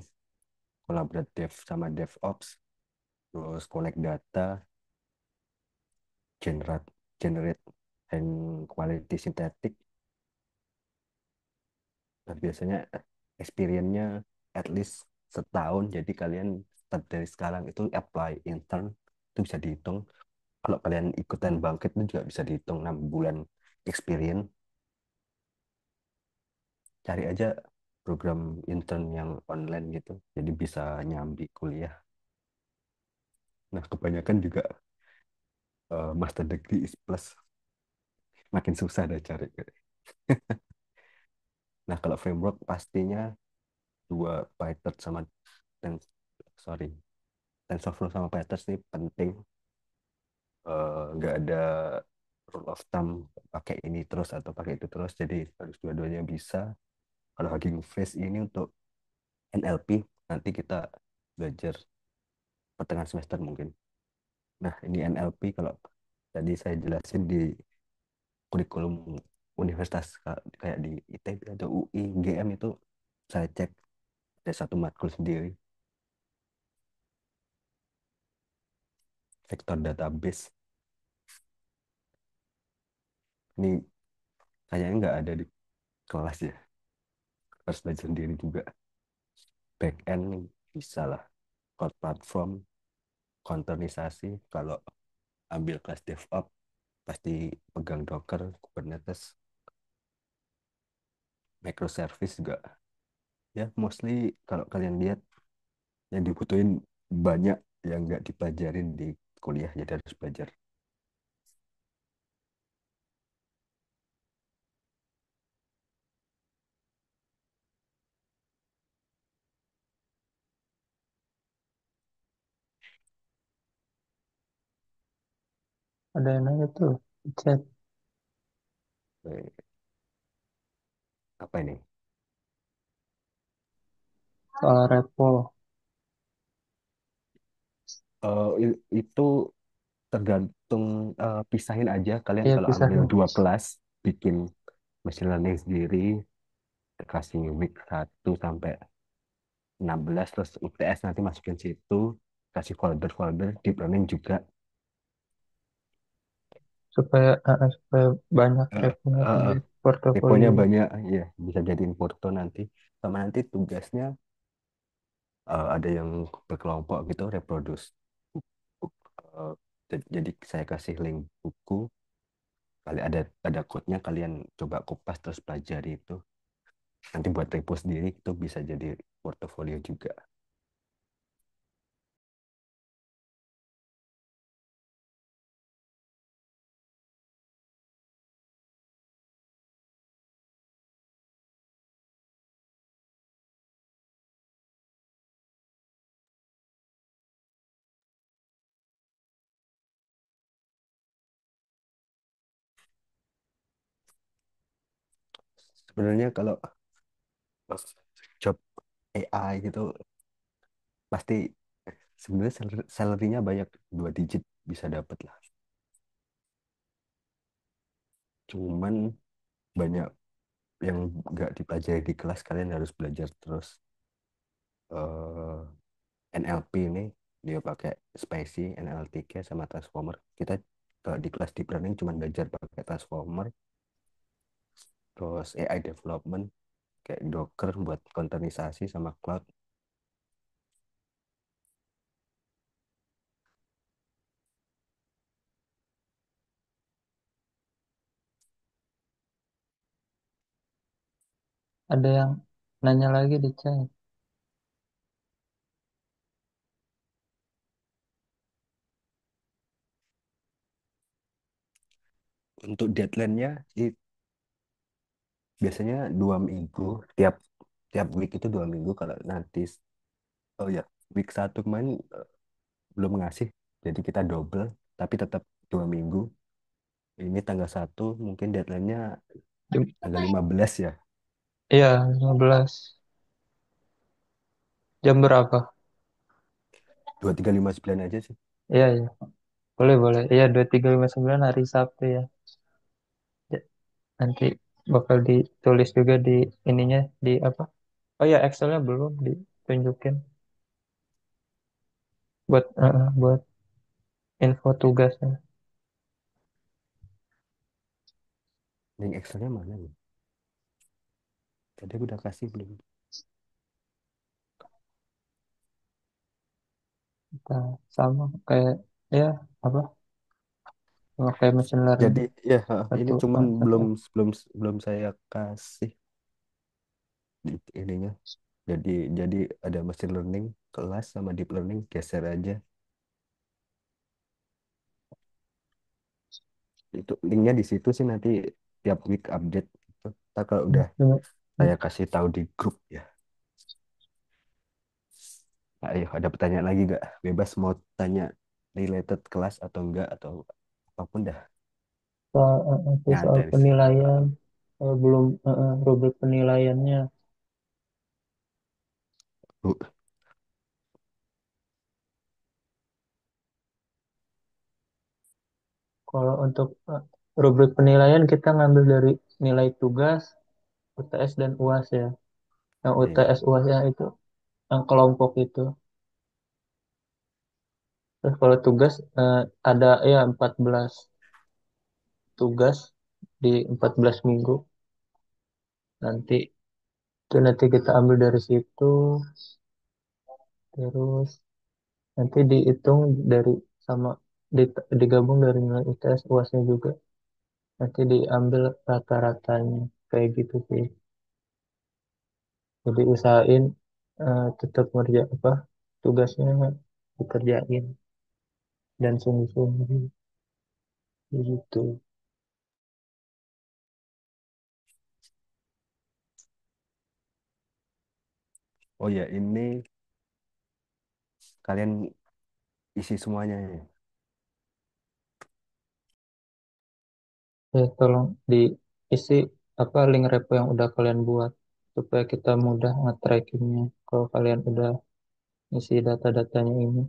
collaborate dev sama DevOps, terus collect data, generate and quality synthetic. Nah, biasanya experience-nya at least setahun. Jadi kalian start dari sekarang itu apply intern itu bisa dihitung. Kalau kalian ikutan bangkit itu juga bisa dihitung 6 bulan experience. Cari aja program intern yang online gitu. Jadi bisa nyambi kuliah. Nah, kebanyakan juga master degree is plus. Makin susah deh cari. Nah, kalau framework pastinya dua PyTorch sama dan sorry TensorFlow sama PyTorch ini penting. Nggak ada rule of thumb pakai ini terus atau pakai itu terus, jadi harus dua-duanya bisa. Kalau Hugging Face ini untuk NLP nanti kita belajar pertengahan semester mungkin. Nah ini NLP kalau tadi saya jelasin di kurikulum universitas kayak di ITB atau UI GM itu saya cek ada satu matkul sendiri vektor database. Ini kayaknya nggak ada di kelas ya. Harus belajar sendiri juga. Back end bisa lah. Cloud platform, containerisasi. Kalau ambil kelas DevOps pasti pegang Docker, Kubernetes, microservice juga. Ya mostly kalau kalian lihat yang dibutuhin banyak yang nggak dipelajarin di kuliah, jadi harus belajar. Ada yang nanya tuh di chat Eh, Apa ini? soal repo. Itu tergantung, pisahin aja kalian Iya kalau ambil pisahin. 2 kelas, bikin machine learning sendiri, kasih week 1 sampai 16, terus UTS nanti masukin situ, kasih folder-folder, deep learning juga. Supaya banyak Eh, reponya tuh eh, di eh, Reponya portofolio. banyak, ya bisa jadiin foto nanti. Sama nanti tugasnya, ada yang berkelompok gitu, reproduce. Eh, jadi saya kasih link buku, kali ada code-nya, kalian coba kupas terus pelajari itu. Nanti buat repo sendiri itu bisa jadi portofolio juga. Sebenarnya kalau job AI gitu pasti sebenarnya salary-nya banyak, 2 digit bisa dapat lah. Cuman banyak yang nggak dipelajari di kelas, kalian harus belajar terus. eh NLP ini dia pakai Spicy, NLTK sama Transformer. Kita kalau di kelas deep learning cuma belajar pakai Transformer, terus AI development kayak Docker buat containerisasi sama cloud. Ada yang nanya lagi di chat. Untuk deadline-nya biasanya 2 minggu, tiap tiap week itu 2 minggu. Kalau nanti, oh ya, week 1 kemarin belum ngasih, jadi kita double, tapi tetap 2 minggu. Ini tanggal 1, mungkin deadline-nya Jam- tanggal 15 ya. Iya, 15. Jam berapa? 2359 aja sih. Iya, iya. Boleh, boleh. Iya, 2359 hari Sabtu ya. Ya, nanti bakal ditulis juga di ininya, di apa? Oh ya, Excelnya belum ditunjukin buat info tugasnya. Link Excel-nya mana nih? Tadi aku udah kasih belum? Kita sama kayak ya apa? Sama kayak machine learning Jadi ya, ini satu cuman belum konsepnya. belum belum saya kasih ininya. Jadi ada machine learning kelas sama deep learning, geser aja. Itu linknya di situ sih, nanti tiap week update. Ntar kalau udah Cuma- saya kasih tahu di grup ya. Nah, ayo, ada pertanyaan lagi nggak? Bebas mau tanya related kelas atau enggak, atau apapun dah. soal Nyantai di sini. penilaian belum rubrik penilaiannya. Bu, Kalau untuk rubrik penilaian kita ngambil dari nilai tugas, UTS dan UAS ya. Yang iya. UTS UASnya itu yang kelompok itu. Terus kalau tugas ada ya 14 tugas di 14 minggu. Nanti nanti kita ambil dari situ, terus nanti dihitung dari sama digabung dari nilai UTS UASnya juga. Nanti diambil rata-ratanya kayak gitu sih. Jadi usahain tetap ngerja apa tugasnya dikerjain dan sungguh-sungguh gitu. Oh ya, ini kalian isi semuanya ya. Ya, tolong diisi apa link repo yang udah kalian buat supaya kita mudah nge-trackingnya kalau kalian udah isi data-datanya ini.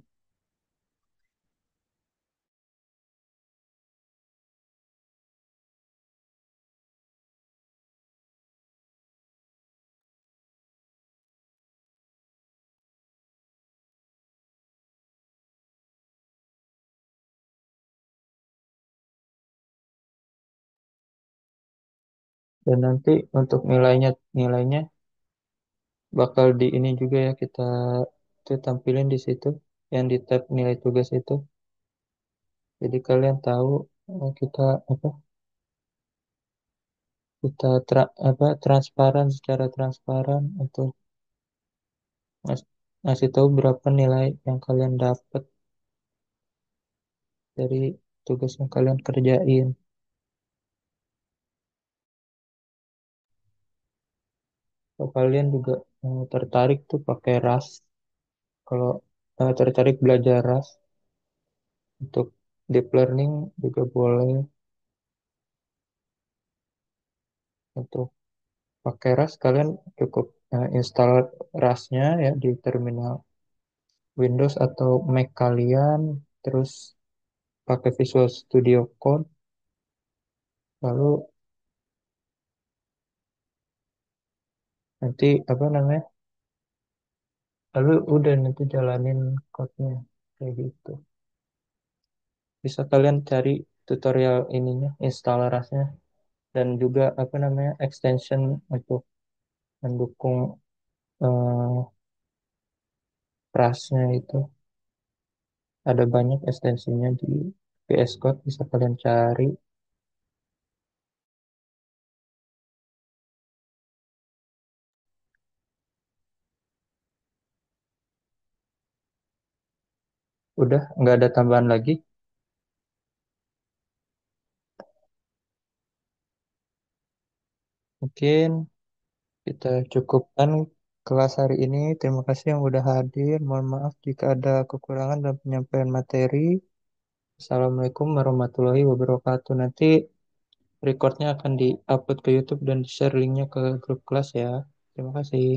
Dan nanti untuk nilainya bakal di ini juga ya kita tuh tampilin di situ yang di tab nilai tugas itu. Jadi kalian tahu kita apa transparan secara transparan untuk ngas- ngasih tahu berapa nilai yang kalian dapat dari tugas yang kalian kerjain. Kalau kalian juga tertarik tuh pakai RAS, kalau tertarik belajar RAS untuk deep learning juga boleh. Untuk pakai RAS kalian cukup install RAS-nya ya di terminal Windows atau Mac kalian, terus pakai Visual Studio Code, lalu nanti apa namanya, lalu udah nanti jalanin code-nya kayak gitu. Bisa kalian cari tutorial ininya, install RAS-nya, dan juga apa namanya extension untuk mendukung eh, RAS-nya itu. Ada banyak ekstensinya di VS Code, bisa kalian cari. Udah, nggak ada tambahan lagi. Mungkin kita cukupkan kelas hari ini. Terima kasih yang udah hadir. Mohon maaf jika ada kekurangan dalam penyampaian materi. Assalamualaikum warahmatullahi wabarakatuh. Nanti recordnya akan di-upload ke YouTube dan di-share linknya ke grup kelas ya. Terima kasih.